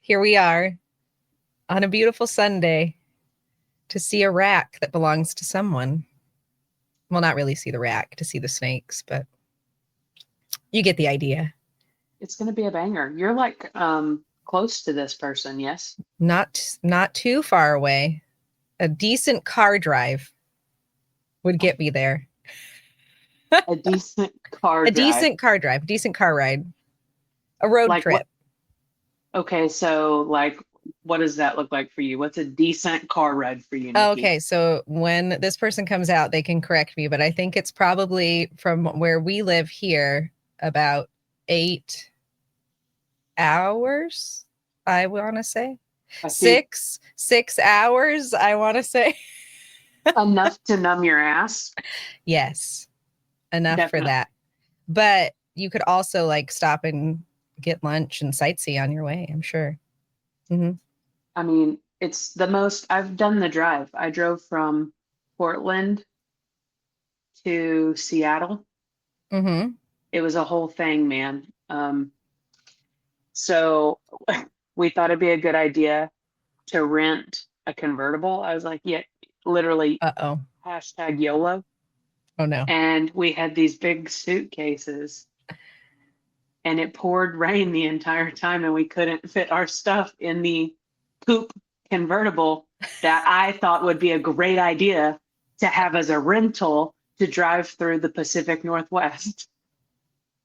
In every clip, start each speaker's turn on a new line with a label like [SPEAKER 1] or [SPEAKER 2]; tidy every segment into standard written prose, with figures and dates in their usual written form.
[SPEAKER 1] here we are on a beautiful Sunday to see a rack that belongs to someone. Well, not really see the rack, to see the snakes, but you get the idea.
[SPEAKER 2] It's going to be a banger. You're like close to this person, yes?
[SPEAKER 1] Not too far away. A decent car drive would get me there.
[SPEAKER 2] A decent car
[SPEAKER 1] A
[SPEAKER 2] drive.
[SPEAKER 1] decent car drive, decent car ride. A road
[SPEAKER 2] Like
[SPEAKER 1] trip.
[SPEAKER 2] Okay, so like what does that look like for you? What's a decent car ride for you, Nikki?
[SPEAKER 1] Okay, so when this person comes out, they can correct me, but I think it's probably from where we live here about 8 hours, I want to say.
[SPEAKER 2] I think
[SPEAKER 1] 6 hours, I want to say.
[SPEAKER 2] enough to numb your ass.
[SPEAKER 1] Yes, enough
[SPEAKER 2] Definitely.
[SPEAKER 1] for that. But you could also like stop and get lunch and sightsee on your way, I'm sure. Mm-hmm.
[SPEAKER 2] I mean, it's the most, I've done the drive. I drove from Portland to Seattle.
[SPEAKER 1] Mm-hmm.
[SPEAKER 2] It was a whole thing, man. So we thought it'd be a good idea to rent a convertible. I was like, yeah, literally
[SPEAKER 1] Uh-oh.
[SPEAKER 2] hashtag YOLO.
[SPEAKER 1] Oh no.
[SPEAKER 2] And we had these big suitcases and it poured rain the entire time and we couldn't fit our stuff in the coupe convertible that I thought would be a great idea to have as a rental to drive through the Pacific Northwest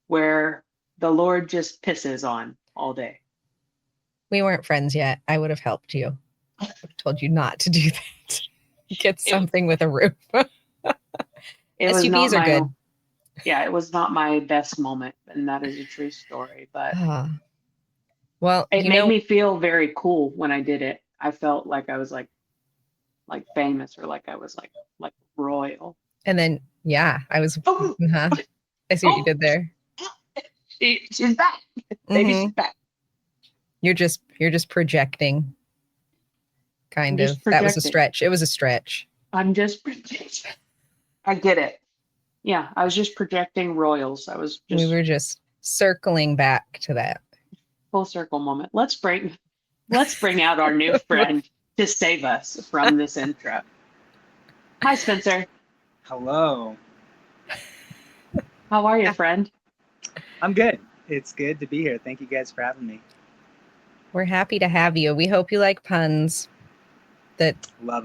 [SPEAKER 2] where the Lord just pisses on all day.
[SPEAKER 1] We weren't friends yet. I would have helped you. I would have told you not to do that. Get something with a roof. SUVs are good.
[SPEAKER 2] Yeah, it was not my best moment, and that is a true story. But
[SPEAKER 1] well,
[SPEAKER 2] it made me feel very cool when I did it. I felt like I was like famous, or like I was like royal.
[SPEAKER 1] And then I was.
[SPEAKER 2] Oh,
[SPEAKER 1] I see what you did there.
[SPEAKER 2] She's back. Baby, she's back.
[SPEAKER 1] You're just projecting. Kind of. That was a stretch. It was a stretch.
[SPEAKER 2] I'm just projecting. I get it. Yeah, I was just projecting royals. We
[SPEAKER 1] were just circling back to that.
[SPEAKER 2] Full circle moment. Let's bring out our new friend to save us from this intro. Hi, Spencer.
[SPEAKER 3] Hello.
[SPEAKER 2] How are you, friend?
[SPEAKER 3] I'm good. It's good to be here. Thank you guys for having me.
[SPEAKER 1] We're happy to have you. We hope you like puns that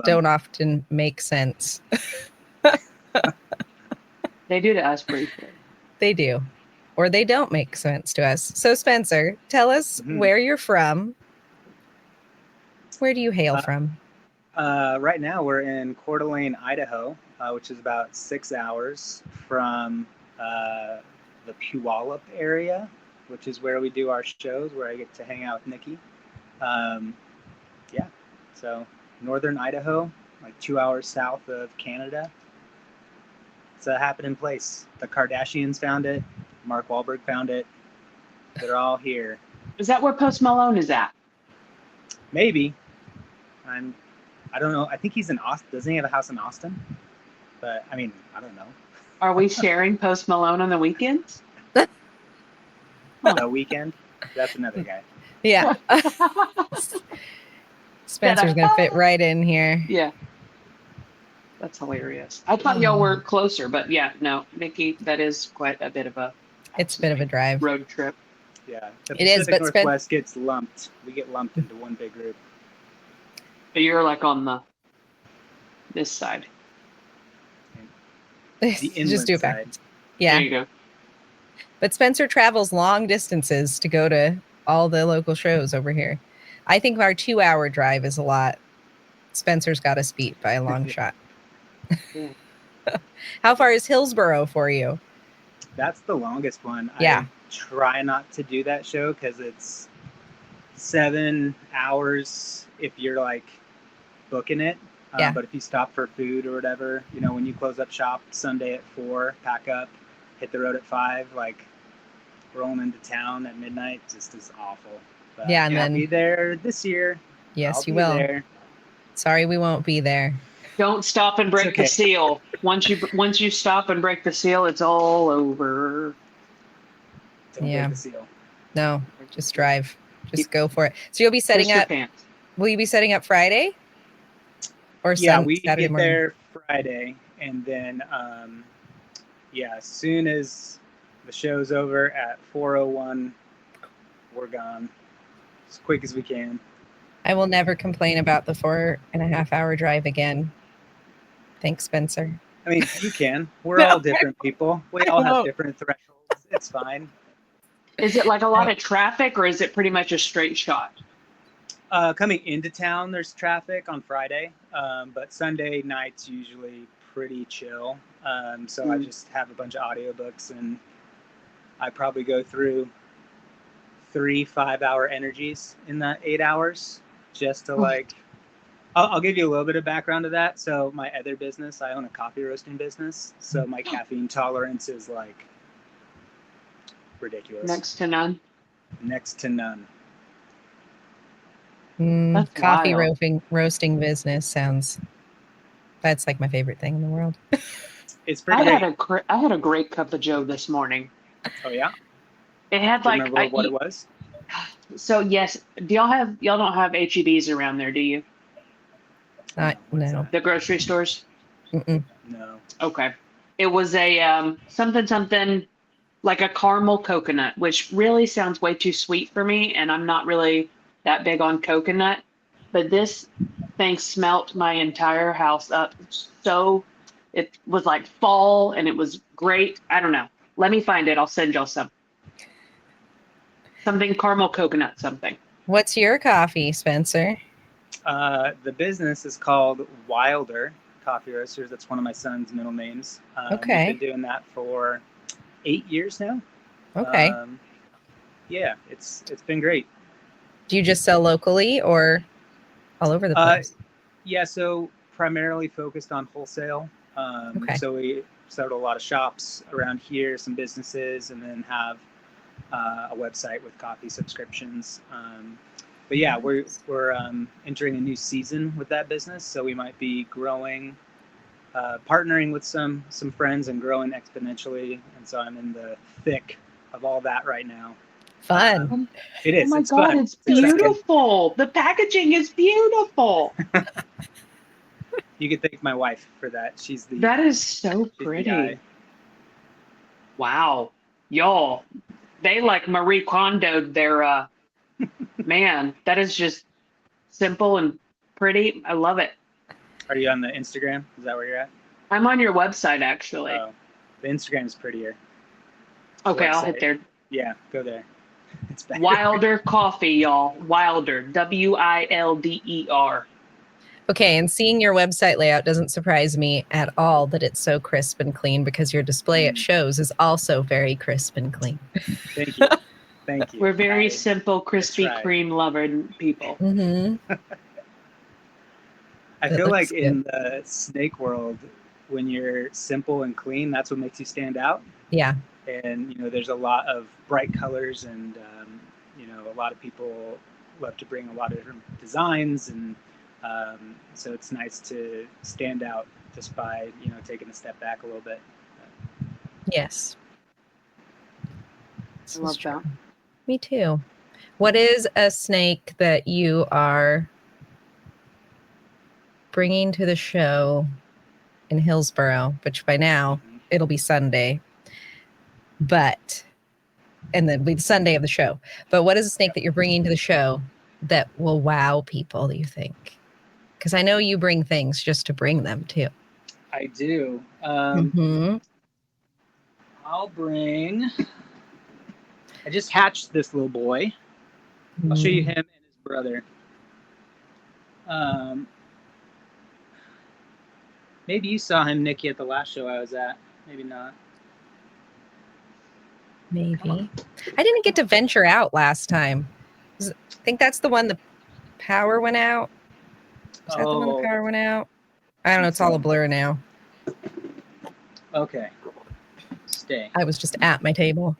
[SPEAKER 1] don't often make sense.
[SPEAKER 2] They do to us briefly.
[SPEAKER 1] They do. Or they don't make sense to us. So, Spencer, tell us where you're from. Where do you hail from?
[SPEAKER 3] Right now, we're in Coeur d'Alene, Idaho, which is about 6 hours from the Puyallup area, which is where we do our shows, where I get to hang out with Nikki. So northern Idaho, like 2 hours south of Canada. It's a happening place. The Kardashians found it. Mark Wahlberg found it. They're all here.
[SPEAKER 2] Is that where Post Malone is at?
[SPEAKER 3] Maybe. I don't know. I think he's in Austin. Doesn't he have a house in Austin? But I mean, I don't know.
[SPEAKER 2] Are we sharing Post Malone on the weekends?
[SPEAKER 3] The Weekend? That's another guy.
[SPEAKER 1] Yeah. Spencer's going to fit right in here.
[SPEAKER 2] Yeah. That's hilarious. I thought y'all were closer, but yeah, no, Nikki, that is quite a bit of a...
[SPEAKER 1] It's a bit of a drive.
[SPEAKER 2] Road trip.
[SPEAKER 3] Yeah. The Pacific Northwest gets lumped. We get lumped into one big group.
[SPEAKER 2] But you're like on this side.
[SPEAKER 3] The inland
[SPEAKER 1] Just do it
[SPEAKER 3] side.
[SPEAKER 1] back. Yeah.
[SPEAKER 2] There you go.
[SPEAKER 1] But Spencer travels long distances to go to all the local shows over here. I think our 2-hour drive is a lot. Spencer's got us beat by a long shot.
[SPEAKER 2] Yeah.
[SPEAKER 1] How far is Hillsboro for you?
[SPEAKER 3] That's the longest one.
[SPEAKER 1] Yeah.
[SPEAKER 3] I try not to do that show because it's 7 hours if you're like booking it. But if you stop for food or whatever, when you close up shop Sunday at 4, pack up, hit the road at 5, like rolling into town at midnight just is awful. But
[SPEAKER 1] and
[SPEAKER 3] I'll
[SPEAKER 1] then
[SPEAKER 3] be there this year.
[SPEAKER 1] Yes, you will. There. Sorry, we won't be there.
[SPEAKER 2] Don't stop and break the seal. Once you stop and break the seal, it's all over.
[SPEAKER 3] Don't break the seal.
[SPEAKER 1] No, just drive. Just go for it. So you'll be setting
[SPEAKER 2] Piss your
[SPEAKER 1] up.
[SPEAKER 2] pants.
[SPEAKER 1] Will you be setting up Friday or
[SPEAKER 3] Yeah, we
[SPEAKER 1] Saturday
[SPEAKER 3] get
[SPEAKER 1] morning?
[SPEAKER 3] there Friday, and then as soon as the show's over at 4:01, we're gone as quick as we can.
[SPEAKER 1] I will never complain about the 4.5-hour drive again. Thanks, Spencer.
[SPEAKER 3] I mean, you can. We're
[SPEAKER 1] No,
[SPEAKER 3] all different people. We
[SPEAKER 1] I
[SPEAKER 3] all have
[SPEAKER 1] won't.
[SPEAKER 3] different thresholds. It's fine.
[SPEAKER 2] Is it like a lot of traffic, or is it pretty much a straight shot?
[SPEAKER 3] Coming into town, there's traffic on Friday, but Sunday night's usually pretty chill. So I just have a bunch of audiobooks, and I probably go through 3 5-hour energies in that 8 hours just to like. I'll give you a little bit of background to that. So my other business, I own a coffee roasting business. So my caffeine tolerance is like ridiculous.
[SPEAKER 2] Next to none.
[SPEAKER 3] Next to none.
[SPEAKER 2] That's
[SPEAKER 1] Coffee
[SPEAKER 2] wild.
[SPEAKER 1] roasting business that's like my favorite thing in the world.
[SPEAKER 3] It's pretty great.
[SPEAKER 2] I had a great cup of Joe this morning.
[SPEAKER 3] Oh yeah?
[SPEAKER 2] It had
[SPEAKER 3] Do you
[SPEAKER 2] like
[SPEAKER 3] remember what it was?
[SPEAKER 2] So yes, y'all don't have HEBs around there, do you?
[SPEAKER 1] No.
[SPEAKER 2] The grocery stores?
[SPEAKER 1] Mm-mm.
[SPEAKER 3] No.
[SPEAKER 2] Okay. It was a something like a caramel coconut, which really sounds way too sweet for me, and I'm not really that big on coconut. But this thing smelt my entire house up. So it was like fall, and it was great. I don't know. Let me find it. I'll send y'all some. Something caramel coconut something.
[SPEAKER 1] What's your coffee, Spencer?
[SPEAKER 3] The business is called Wilder Coffee Roasters. That's one of my son's middle names.
[SPEAKER 1] Okay.
[SPEAKER 3] We've been doing that for 8 years now.
[SPEAKER 1] Okay.
[SPEAKER 3] Yeah, it's been great.
[SPEAKER 1] Do you just sell locally or all over the place?
[SPEAKER 3] Yeah, so primarily focused on wholesale.
[SPEAKER 1] Okay.
[SPEAKER 3] So we started a lot of shops around here, some businesses, and then have a website with coffee subscriptions. But yeah, we're entering a new season with that business, so we might be growing, partnering with some friends and growing exponentially. And so I'm in the thick of all that right now.
[SPEAKER 1] Fun.
[SPEAKER 3] It is.
[SPEAKER 2] Oh my
[SPEAKER 3] it's
[SPEAKER 2] God,
[SPEAKER 3] fun.
[SPEAKER 2] it's beautiful. The packaging is beautiful.
[SPEAKER 3] You could thank my wife for that.
[SPEAKER 2] That is so pretty. Wow. Y'all, they like Marie Kondo'd their, man, that is just simple and pretty. I love it.
[SPEAKER 3] Are you on the Instagram? Is that where you're at?
[SPEAKER 2] I'm on your website, actually.
[SPEAKER 3] Oh, the Instagram's prettier.
[SPEAKER 2] Okay, I'll hit there.
[SPEAKER 3] Yeah, go there. It's better.
[SPEAKER 2] Wilder Coffee, y'all. Wilder. WILDER.
[SPEAKER 1] Okay, and seeing your website layout doesn't surprise me at all that it's so crisp and clean, because your display at shows is also very crisp and clean.
[SPEAKER 3] Thank you. Thank you.
[SPEAKER 2] We're very simple, Krispy Kreme loving people.
[SPEAKER 1] Mm-hmm.
[SPEAKER 3] I feel like in the snake world, when you're simple and clean, that's what makes you stand out.
[SPEAKER 1] Yeah.
[SPEAKER 3] And, there's a lot of bright colors, and, a lot of people love to bring a lot of different designs. And so it's nice to stand out just by, taking a step back a little bit.
[SPEAKER 1] Yes.
[SPEAKER 2] I love that.
[SPEAKER 1] Me too. What is a snake that you are bringing to the show in Hillsboro, which by now it'll be Sunday, and then be the Sunday of the show. But what is a snake that you're bringing to the show that will wow people, do you think? Because I know you bring things just to bring them too.
[SPEAKER 3] I do. I'll bring. I just hatched this little boy. I'll show you him and his brother. Maybe you saw him, Nikki, at the last show I was at. Maybe not.
[SPEAKER 1] Maybe. I didn't get to venture out last time. I think that's the one the power went out. Is that the one the power went out? I don't know. It's all a blur now.
[SPEAKER 3] Okay. Stay.
[SPEAKER 1] I was just at my table.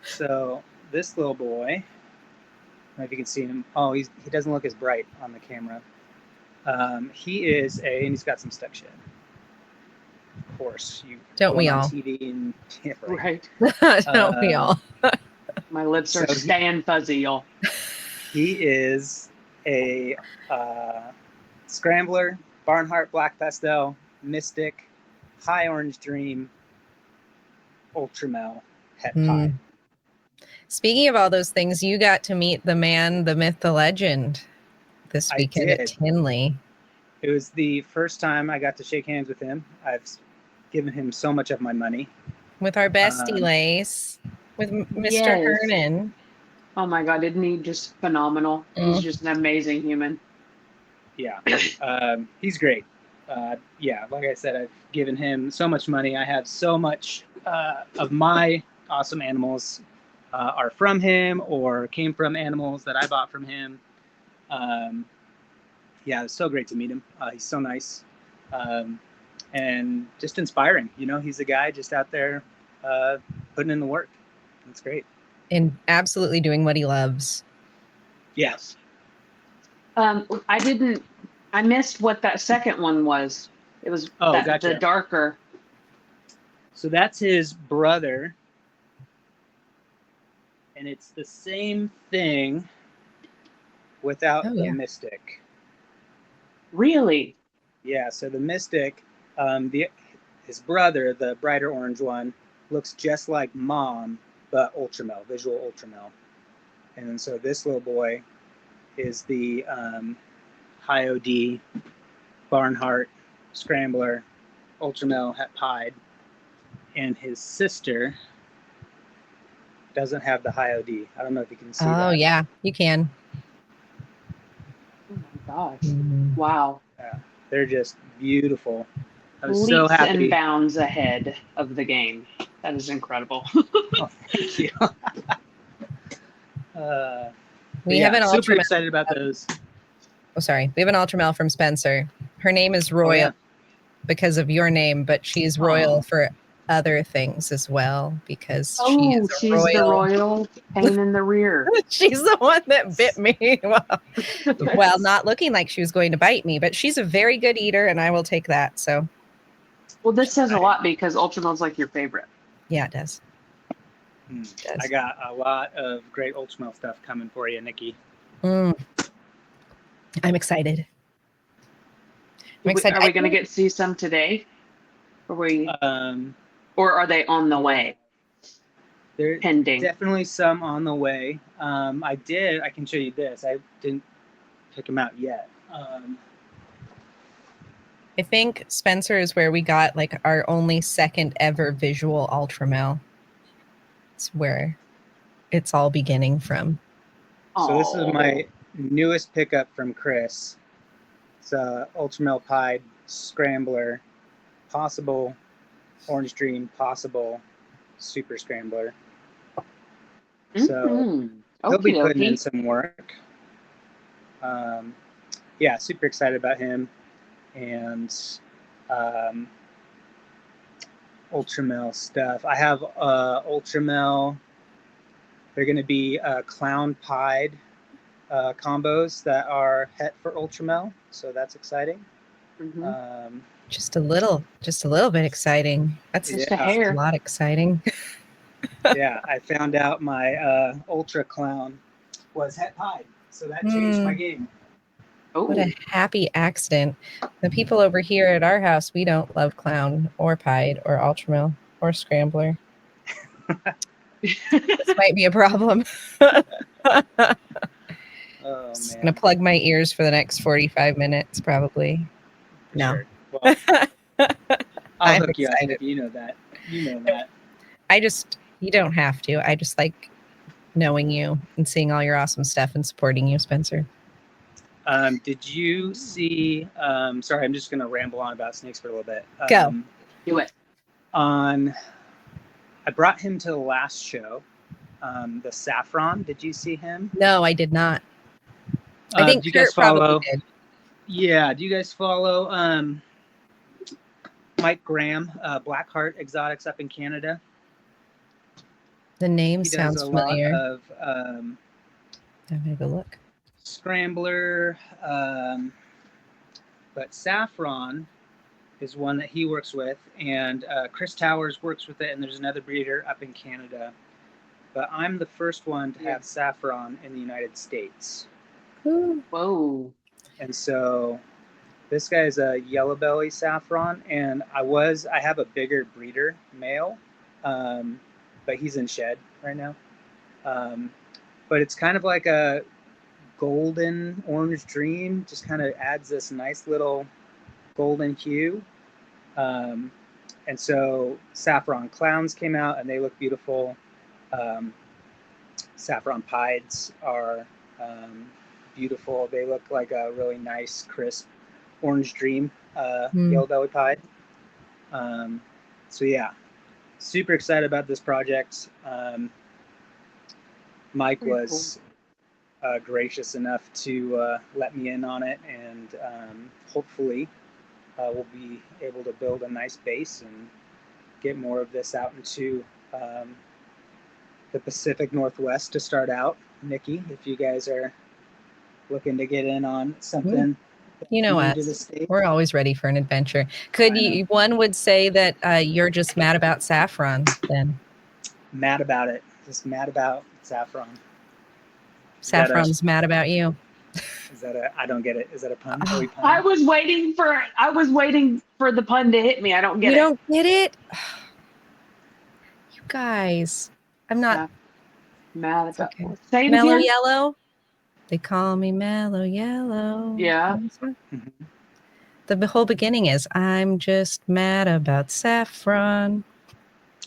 [SPEAKER 3] So this little boy, I don't know if you can see him. Oh, he doesn't look as bright on the camera. He is and he's got some stuck shit. Of course, you
[SPEAKER 1] don't we all?
[SPEAKER 3] TV and, yeah,
[SPEAKER 2] Right.
[SPEAKER 1] Don't we all?
[SPEAKER 2] My lips are
[SPEAKER 3] So
[SPEAKER 2] staying fuzzy, y'all.
[SPEAKER 3] he is a scrambler, Barnhart Black Pastel, Mystic, High Orange Dream, Ultramel, Het Pie.
[SPEAKER 1] Speaking of all those things, you got to meet the man, the myth, the legend this
[SPEAKER 3] I
[SPEAKER 1] weekend at
[SPEAKER 3] did.
[SPEAKER 1] Tinley.
[SPEAKER 3] It was the first time I got to shake hands with him. I've given him so much of my money.
[SPEAKER 1] With our bestie Lace, with Mr.
[SPEAKER 2] Yes.
[SPEAKER 1] Hernan.
[SPEAKER 2] Oh my God, isn't he just phenomenal? He's just an amazing human.
[SPEAKER 3] Yeah, he's great. Yeah, like I said, I've given him so much money. I have so much of my awesome animals are from him or came from animals that I bought from him. Yeah, it was so great to meet him. He's so nice and just inspiring. You know, he's a guy just out there putting in the work. That's great.
[SPEAKER 1] And absolutely doing what he loves.
[SPEAKER 3] Yes.
[SPEAKER 2] I missed what that second one was. It was
[SPEAKER 3] gotcha.
[SPEAKER 2] the darker.
[SPEAKER 3] So that's his brother. And it's the same thing without the Mystic.
[SPEAKER 2] Really?
[SPEAKER 3] Yeah, so the Mystic, his brother, the brighter orange one, looks just like Mom, but Ultramel, visual Ultramel. And then so this little boy is the High OD, Barnhart, Scrambler, Ultramel, Het Pied. And his sister doesn't have the High OD. I don't know if you can see that.
[SPEAKER 1] Oh, yeah, you can.
[SPEAKER 2] Oh my gosh. Wow.
[SPEAKER 3] Yeah, they're just beautiful. I was
[SPEAKER 2] Leaps
[SPEAKER 3] so happy.
[SPEAKER 2] and bounds ahead of the game. That is incredible.
[SPEAKER 3] Oh, thank you.
[SPEAKER 1] We have an
[SPEAKER 3] super
[SPEAKER 1] Ultramel.
[SPEAKER 3] excited about those.
[SPEAKER 1] Oh, sorry. We have an Ultramel from Spencer. Her name is Royal because of your name, but she's royal for other things as well because she's
[SPEAKER 2] the royal pain in the rear.
[SPEAKER 1] She's the one that bit me. Well, not looking like she was going to bite me, but she's a very good eater, and I will take that. So,
[SPEAKER 2] well, this says a lot because Ultramel's like your favorite.
[SPEAKER 1] Yeah, it does.
[SPEAKER 3] I got a lot of great Ultramel stuff coming for you, Nikki.
[SPEAKER 1] I'm excited.
[SPEAKER 2] Are we going to get to see some today? Or are they on the way?
[SPEAKER 3] There's
[SPEAKER 2] pending.
[SPEAKER 3] Definitely some on the way. I can show you this. I didn't pick them out yet.
[SPEAKER 1] I think Spencer is where we got like our only second ever visual Ultramel. It's where it's all beginning from.
[SPEAKER 3] So this is my newest pickup from Chris. It's Ultramel Pied, Scrambler, possible Orange Dream, possible Super Scrambler. So he'll be putting in some work. Yeah, super excited about him. And Ultramel stuff. I have Ultramel. They're going to be Clown Pied combos that are het for Ultramel. So that's exciting.
[SPEAKER 1] Just a little bit exciting. That's
[SPEAKER 2] just a hair.
[SPEAKER 1] A lot exciting.
[SPEAKER 3] Yeah, I found out my Ultra Clown was het pied, so that changed my game.
[SPEAKER 1] What a happy accident. The people over here at our house, we don't love Clown or Pied or Ultramel or Scrambler. This might be a problem. Just gonna plug my ears for the next 45 minutes, probably. No.
[SPEAKER 3] Sure. Well, I'll hook you up if you know that. You know that.
[SPEAKER 1] You don't have to. I just like knowing you and seeing all your awesome stuff and supporting you, Spencer.
[SPEAKER 3] Did you see? Sorry, I'm just gonna ramble on about snakes for a little bit.
[SPEAKER 1] Go.
[SPEAKER 2] Do it.
[SPEAKER 3] I brought him to the last show. The Saffron. Did you see him?
[SPEAKER 1] No, I did not. I think
[SPEAKER 3] do you
[SPEAKER 1] Kurt
[SPEAKER 3] guys follow?
[SPEAKER 1] Probably did.
[SPEAKER 3] Yeah. Do you guys follow Mike Graham, Blackheart Exotics up in Canada?
[SPEAKER 1] The name sounds familiar.
[SPEAKER 3] Lot of
[SPEAKER 1] I'm gonna go look.
[SPEAKER 3] Scrambler, but Saffron is one that he works with, and Chris Towers works with it, and there's another breeder up in Canada. but I'm the first one to have saffron in the United States.
[SPEAKER 1] Ooh.
[SPEAKER 2] Whoa.
[SPEAKER 3] And so this guy is a yellow belly saffron, and I have a bigger breeder male, but he's in shed right now. But it's kind of like a golden orange dream, just kind of adds this nice little golden hue. And so saffron clowns came out, and they look beautiful. Saffron pieds are beautiful. They look like a really nice, crisp orange dream yellow belly pied. So yeah, super excited about this project. Mike
[SPEAKER 2] Pretty
[SPEAKER 3] was gracious enough to let me in on it, and hopefully we'll be able to build a nice base and get more of this out into the Pacific Northwest to start out. Nikki, if you guys are looking to get in on something,
[SPEAKER 1] you know
[SPEAKER 3] new
[SPEAKER 1] what?
[SPEAKER 3] to the state.
[SPEAKER 1] We're always ready for an adventure. Could you? One would say that you're just mad about saffron. Then
[SPEAKER 3] mad about it. Just mad about saffron.
[SPEAKER 1] Saffron's mad about you.
[SPEAKER 3] Is that a? I don't get it. Is that a pun? Are we punning?
[SPEAKER 2] I was waiting for the pun to hit me. I don't get it.
[SPEAKER 1] You don't get it? You guys. I'm not
[SPEAKER 2] mad
[SPEAKER 1] it's
[SPEAKER 2] about
[SPEAKER 1] okay.
[SPEAKER 2] Say it
[SPEAKER 1] Mellow
[SPEAKER 2] again.
[SPEAKER 1] Yellow. They call me Mellow Yellow.
[SPEAKER 2] Yeah.
[SPEAKER 3] Mhm.
[SPEAKER 1] The whole beginning is I'm just mad about saffron.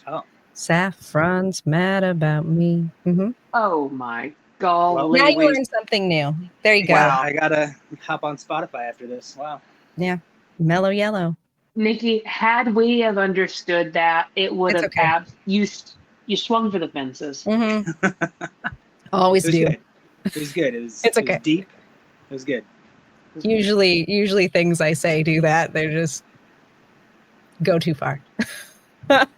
[SPEAKER 3] Oh.
[SPEAKER 1] Saffron's mad about me. Mm-hmm.
[SPEAKER 2] Oh my God.
[SPEAKER 1] Now you learned something new. There you go.
[SPEAKER 2] Wow.
[SPEAKER 3] I gotta hop on Spotify after this. Wow.
[SPEAKER 1] Yeah. Mellow Yellow.
[SPEAKER 2] Nikki, had we have understood that, it would
[SPEAKER 1] It's
[SPEAKER 2] have
[SPEAKER 1] okay.
[SPEAKER 2] you swung for the fences.
[SPEAKER 1] Mm-hmm. Always
[SPEAKER 3] It was
[SPEAKER 1] do.
[SPEAKER 3] good. It was good. It was,
[SPEAKER 1] It's
[SPEAKER 3] it
[SPEAKER 1] okay.
[SPEAKER 3] was deep. It was good.
[SPEAKER 1] Usually things I say do that. They just go too far.
[SPEAKER 3] But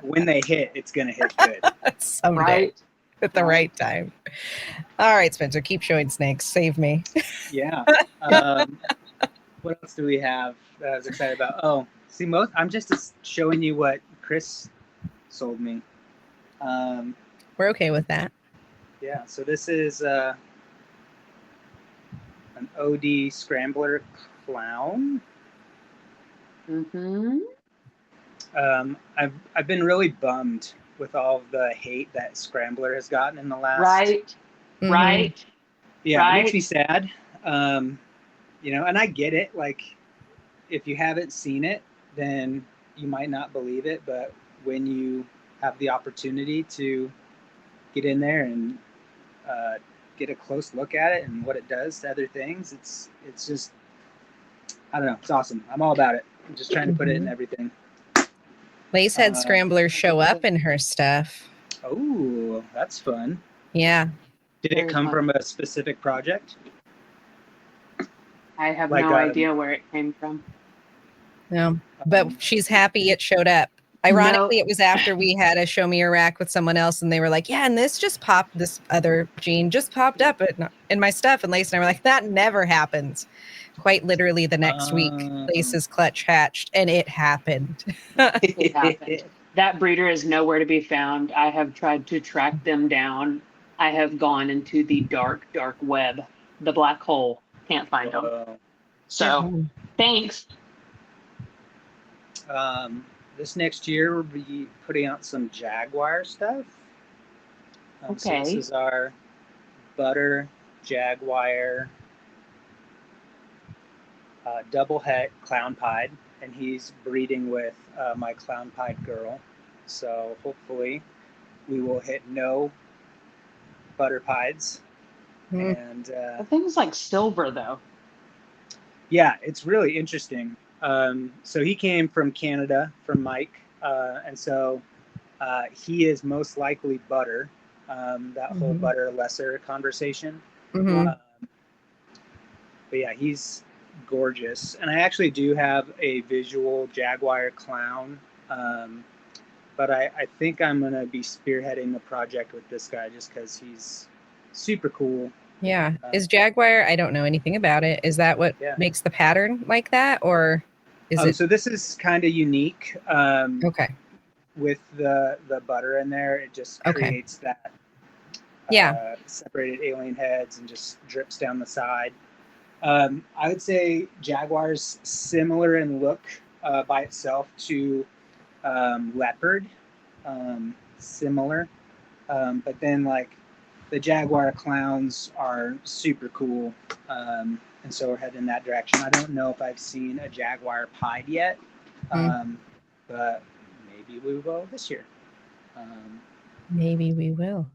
[SPEAKER 3] when they hit, it's gonna hit good.
[SPEAKER 1] Someday.
[SPEAKER 2] Right?
[SPEAKER 1] At the right time. All right, Spencer, keep showing snakes. Save me.
[SPEAKER 3] Yeah. What else do we have that I was excited about? Oh, see, I'm just showing you what Chris sold me.
[SPEAKER 1] We're okay with that.
[SPEAKER 3] Yeah, so this is an OD Scrambler Clown.
[SPEAKER 2] Mm-hmm.
[SPEAKER 3] I've been really bummed with all of the hate that Scrambler has gotten in the last.
[SPEAKER 2] Right.
[SPEAKER 1] Mhm.
[SPEAKER 2] Right.
[SPEAKER 3] Yeah,
[SPEAKER 2] right.
[SPEAKER 3] It makes me sad. And I get it. Like, if you haven't seen it, then you might not believe it. But when you have the opportunity to get in there and get a close look at it and what it does to other things, it's just, I don't know. It's awesome. I'm all about it. I'm just trying to put it in everything.
[SPEAKER 1] Lace had Scramblers show up in her stuff.
[SPEAKER 3] Oh, that's fun.
[SPEAKER 1] Yeah.
[SPEAKER 3] Did it come from a specific project?
[SPEAKER 2] I have no idea where it came from.
[SPEAKER 1] No, but she's happy it showed up. Ironically, it was after we had a Show Me Your Rack with someone else, and they were like, yeah, and this other gene just popped up in my stuff. And Lace and I were like, that never happens. Quite literally the next week, Lace's clutch hatched, and it happened.
[SPEAKER 2] It happened. That breeder is nowhere to be found. I have tried to track them down. I have gone into the dark, dark web, the black hole. Can't find them. So, thanks.
[SPEAKER 3] This next year, we'll be putting out some Jaguar stuff.
[SPEAKER 2] Okay.
[SPEAKER 3] So this is our butter Jaguar double het clown pied, and he's breeding with my clown pied girl. So hopefully we will hit no butter pieds. And
[SPEAKER 2] the thing's like silver though.
[SPEAKER 3] Yeah, it's really interesting. So he came from Canada, from Mike, and so he is most likely butter. That whole butter lesser conversation. But yeah, he's gorgeous, and I actually do have a visual Jaguar clown, but I think I'm gonna be spearheading the project with this guy just because he's super cool.
[SPEAKER 1] Yeah. Is Jaguar, I don't know anything about it. Is that what makes the pattern like that, or is it?
[SPEAKER 3] So this is kind of unique.
[SPEAKER 1] Okay.
[SPEAKER 3] with the butter in there, it just
[SPEAKER 1] Okay.
[SPEAKER 3] creates that
[SPEAKER 1] Yeah.
[SPEAKER 3] separated alien heads and just drips down the side. I would say Jaguar's similar in look by itself to leopard, similar, but then like the Jaguar clowns are super cool, and so we're heading in that direction. I don't know if I've seen a Jaguar pied yet, but maybe we will this year.
[SPEAKER 1] Maybe we will.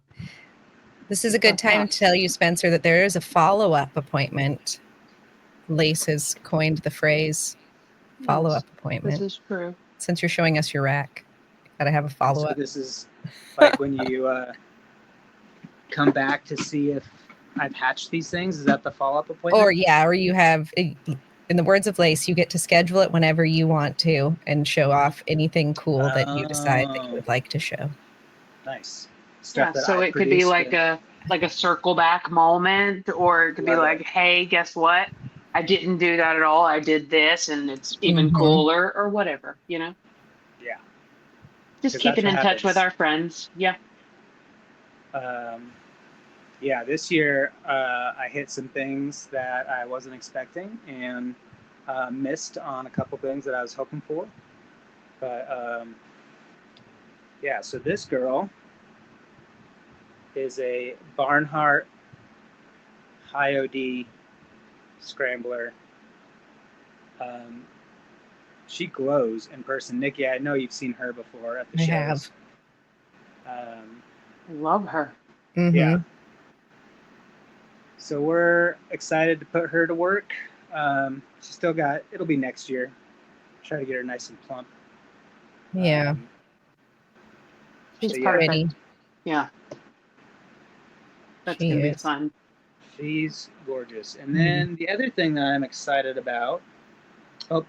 [SPEAKER 1] This is a good time to tell you, Spencer, that there is a follow-up appointment. Lace has coined the phrase follow-up appointment.
[SPEAKER 2] This is true.
[SPEAKER 1] Since you're showing us your rack, gotta have a follow-up.
[SPEAKER 3] So this is like when you come back to see if I've hatched these things. Is that the follow-up appointment?
[SPEAKER 1] Or you have, in the words of Lace, you get to schedule it whenever you want to and show off anything cool that you decide that you would like to show.
[SPEAKER 3] Nice.
[SPEAKER 2] Yeah, so it could be like a circle back moment, or it could be like, hey, guess what? I didn't do that at all. I did this, and it's even cooler, or whatever, you know?
[SPEAKER 3] Yeah.
[SPEAKER 2] Just keeping in touch with our friends. Yeah.
[SPEAKER 3] Yeah, this year I hit some things that I wasn't expecting and missed on a couple things that I was hoping for. But yeah, so this girl is a Barnhart High OD scrambler. She glows in person. Nikki, I know you've seen her before at the shows.
[SPEAKER 1] I have.
[SPEAKER 2] Love her.
[SPEAKER 3] Yeah. So we're excited to put her to work. She's still got, it'll be next year. Try to get her nice and plump.
[SPEAKER 1] Yeah.
[SPEAKER 2] She's
[SPEAKER 3] so
[SPEAKER 2] perfect.
[SPEAKER 1] Pretty.
[SPEAKER 2] Yeah. That's going to be fun.
[SPEAKER 3] She's gorgeous. And then the other thing that I'm excited about,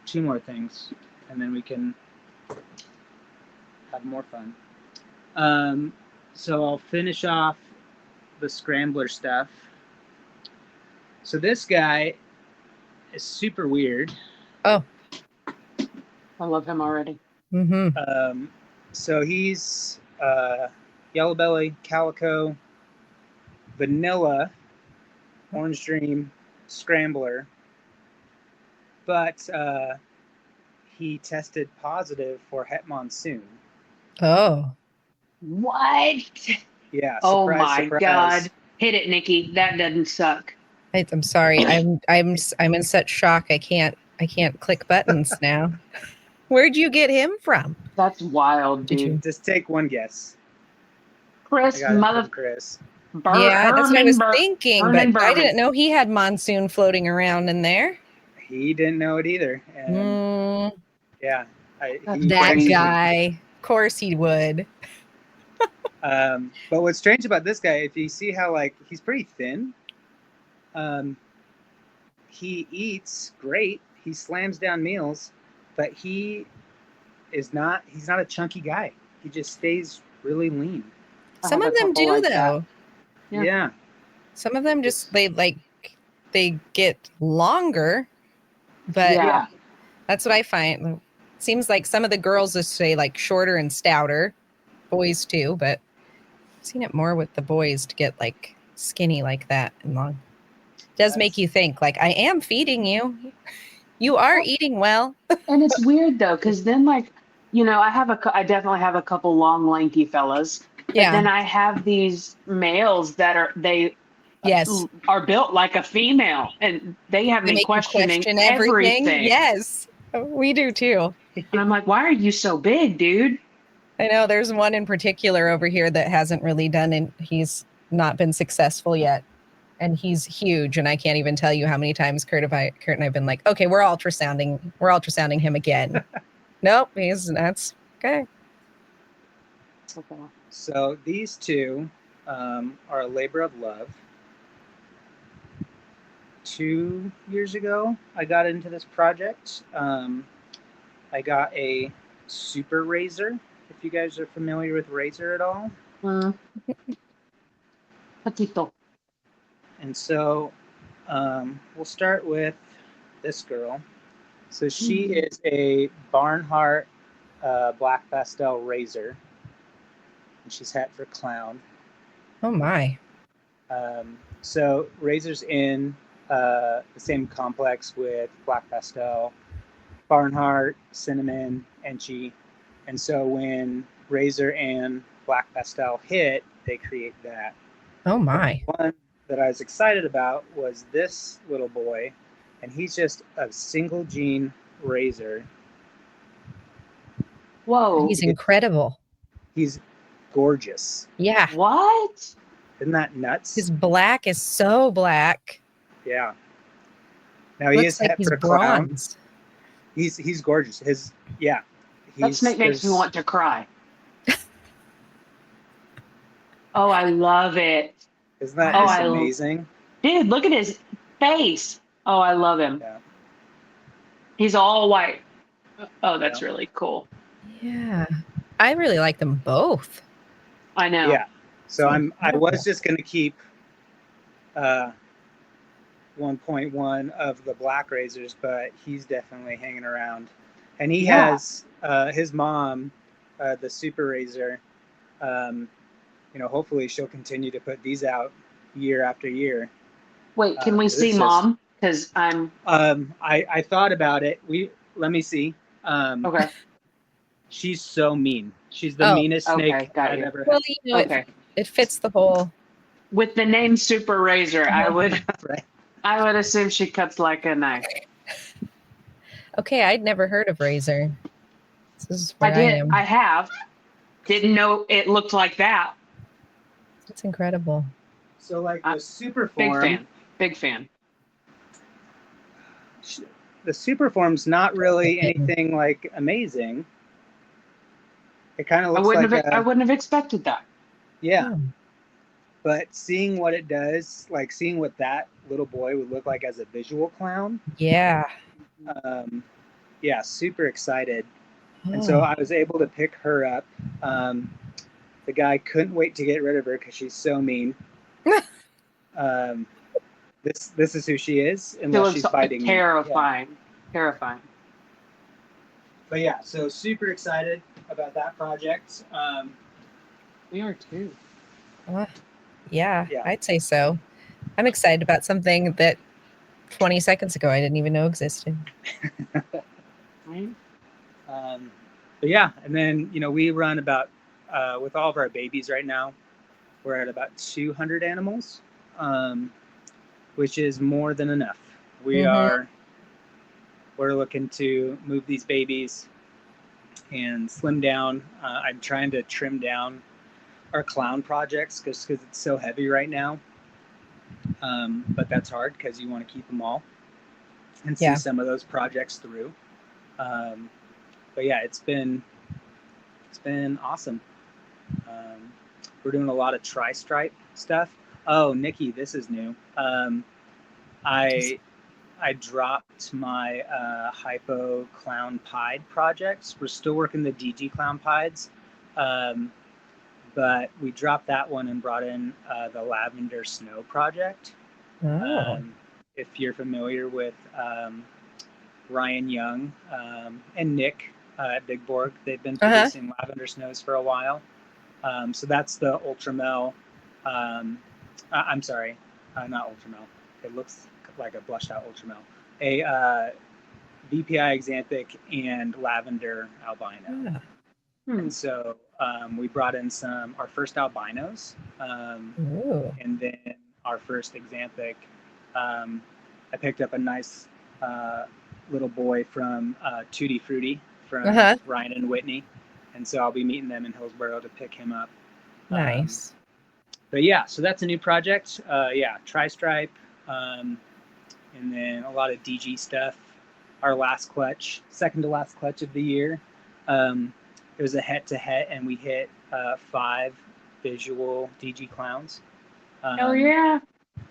[SPEAKER 3] two more things, and then we can have more fun. So I'll finish off the scrambler stuff. So this guy is super weird.
[SPEAKER 1] Oh.
[SPEAKER 2] I love him already.
[SPEAKER 3] So he's yellow belly, calico, vanilla, orange dream, scrambler, but he tested positive for het monsoon.
[SPEAKER 1] Oh.
[SPEAKER 2] What?
[SPEAKER 3] Yeah.
[SPEAKER 2] Oh my
[SPEAKER 3] surprise.
[SPEAKER 2] God! Hit it, Nikki. That doesn't suck.
[SPEAKER 1] I'm sorry. I'm in such shock. I can't click buttons now. Where'd you get him from?
[SPEAKER 2] That's wild, dude.
[SPEAKER 3] Just take one guess.
[SPEAKER 2] Chris,
[SPEAKER 3] Chris.
[SPEAKER 1] Yeah, that's what I was thinking, but I didn't know he had monsoon floating around in there.
[SPEAKER 3] He didn't know it either. And yeah,
[SPEAKER 1] that guy. Of course he would.
[SPEAKER 3] But what's strange about this guy, if you see how like he's pretty thin, he eats great. He slams down meals, but he's not a chunky guy. He just stays really lean.
[SPEAKER 1] Some of them do like though.
[SPEAKER 3] Yeah.
[SPEAKER 1] Some of them just they get longer, but that's what I find. It seems like some of the girls just say like shorter and stouter, boys too, but I've seen it more with the boys to get like skinny like that and long. It does make you think like I am feeding you. You are eating well.
[SPEAKER 2] And it's weird though, because then like, you know, I definitely have a couple long, lanky fellas. But then I have these males that are built like a female, and they have me questioning everything.
[SPEAKER 1] Yes, we do too.
[SPEAKER 2] And I'm like, why are you so big, dude?
[SPEAKER 1] I know there's one in particular over here that hasn't really done it. He's not been successful yet. And he's huge, and I can't even tell you how many times Kurt and I've been like, okay, we're ultrasounding him again. Nope, that's okay.
[SPEAKER 3] So these two are a labor of love. 2 years ago, I got into this project. I got a super razor. If you guys are familiar with razor at all.
[SPEAKER 2] Patito.
[SPEAKER 3] And so we'll start with this girl. So she is a Barnhart black pastel razor, and she's het for clown.
[SPEAKER 1] Oh my.
[SPEAKER 3] So razor's in the same complex with black pastel, Barnhart, cinnamon, Enchi, and so when razor and black pastel hit, they create that.
[SPEAKER 1] Oh my.
[SPEAKER 3] The one that I was excited about was this little boy, and he's just a single gene razor.
[SPEAKER 2] Whoa.
[SPEAKER 1] He's incredible.
[SPEAKER 3] He's gorgeous.
[SPEAKER 1] Yeah.
[SPEAKER 2] What?
[SPEAKER 3] Isn't that nuts?
[SPEAKER 1] His black is so black.
[SPEAKER 3] Yeah. Now he
[SPEAKER 1] Looks
[SPEAKER 3] is
[SPEAKER 1] like
[SPEAKER 3] het
[SPEAKER 1] he's
[SPEAKER 3] for clown.
[SPEAKER 1] bronze.
[SPEAKER 3] He's gorgeous. That
[SPEAKER 2] snake makes me want to cry. Oh, I love it.
[SPEAKER 3] Isn't that
[SPEAKER 2] Oh,
[SPEAKER 3] just amazing?
[SPEAKER 2] Dude, look at his face. Oh, I love him.
[SPEAKER 3] Yeah.
[SPEAKER 2] He's all white. Oh, that's really cool.
[SPEAKER 1] Yeah. I really like them both.
[SPEAKER 2] I know.
[SPEAKER 3] Yeah. So I was just gonna keep 1.1 of the black razors, but he's definitely hanging around. And he has his mom, the super razor. Hopefully she'll continue to put these out year after year.
[SPEAKER 2] Wait, can we see mom? Because I'm.
[SPEAKER 3] I thought about it. Let me see.
[SPEAKER 2] Okay.
[SPEAKER 3] She's so mean. She's the meanest snake I've ever had.
[SPEAKER 1] Well, it fits the whole.
[SPEAKER 2] With the name Super Razor, I would.
[SPEAKER 3] Right.
[SPEAKER 2] I would assume she cuts like a knife.
[SPEAKER 1] Okay, I'd never heard of razor. This is where I am.
[SPEAKER 2] I have. Didn't know it looked like that.
[SPEAKER 1] It's incredible.
[SPEAKER 3] So like the super form.
[SPEAKER 2] Big fan.
[SPEAKER 3] The super form's not really anything like amazing. It kind of looks
[SPEAKER 2] I wouldn't have expected that.
[SPEAKER 3] Yeah. But seeing what it does, like seeing what that little boy would look like as a visual clown.
[SPEAKER 1] Yeah.
[SPEAKER 3] Super excited. And so I was able to pick her up. The guy couldn't wait to get rid of her because she's so mean. This is who she is, unless she's biting
[SPEAKER 2] terrifying.
[SPEAKER 3] me.
[SPEAKER 2] Terrifying.
[SPEAKER 3] But yeah, so super excited about that project.
[SPEAKER 2] We are too.
[SPEAKER 1] Yeah, I'd say so. I'm excited about something that 20 seconds ago I didn't even know existed.
[SPEAKER 2] Right.
[SPEAKER 3] But yeah, and then we run about with all of our babies right now, we're at about 200 animals, which is more than enough. We're looking to move these babies and slim down. I'm trying to trim down our clown projects because it's so heavy right now. But that's hard because you want to keep them all and see some of those projects through. But yeah, it's been awesome. We're doing a lot of tri-stripe stuff. Oh, Nikki, this is new. I dropped my hypo clown pied projects. We're still working the DG clown pieds, but we dropped that one and brought in the lavender snow project. If you're familiar with Ryan Young and Nick at Big Borg, they've been producing lavender snows for a while. So that's the Ultramel. I'm sorry, not Ultramel. It looks like a blushed out Ultramel. A VPI Xanthic and lavender albino. And so we brought in our first albinos, and then our first Xanthic. I picked up a nice little boy from Tutti Frutti from Ryan and Whitney. And so I'll be meeting them in Hillsboro to pick him up.
[SPEAKER 1] Nice.
[SPEAKER 3] But yeah, so that's a new project. Tri-stripe, and then a lot of DG stuff. Our last clutch, second to last clutch of the year. It was a het-to-het, and we hit 5 visual DG clowns.
[SPEAKER 2] Oh yeah.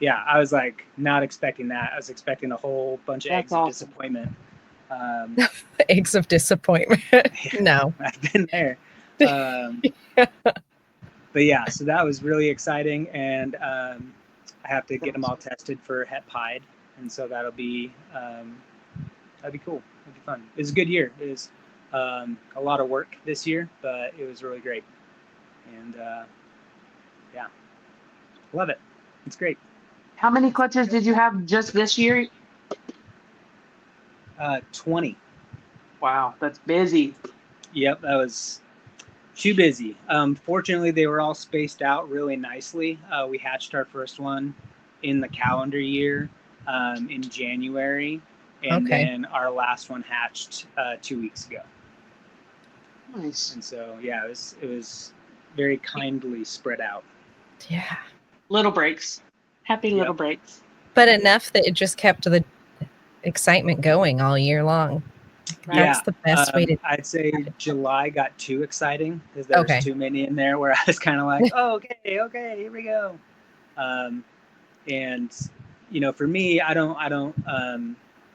[SPEAKER 3] Yeah, I was like not expecting that. I was expecting a whole bunch of eggs of disappointment.
[SPEAKER 1] Eggs of disappointment. No.
[SPEAKER 3] I've been there. But yeah, so that was really exciting, and I have to get them all tested for het pied, and so that'll be cool. It'll be fun. It's a good year. It is A lot of work this year, but it was really great. And yeah, love it. It's great.
[SPEAKER 2] How many clutches did you have just this year?
[SPEAKER 3] 20.
[SPEAKER 2] Wow, that's busy.
[SPEAKER 3] Yep, that was too busy. Fortunately, they were all spaced out really nicely. We hatched our first one in the calendar year in January, and then our last one hatched 2 weeks ago.
[SPEAKER 2] Nice.
[SPEAKER 3] And so, yeah, it was very kindly spread out.
[SPEAKER 1] Yeah.
[SPEAKER 2] Little breaks. Happy little breaks.
[SPEAKER 1] But enough that it just kept the excitement going all year long. That's the best way to.
[SPEAKER 3] I'd say July got too exciting because there was too many in there where I was kind of like, oh, okay, here we go. And you know, for me, I don't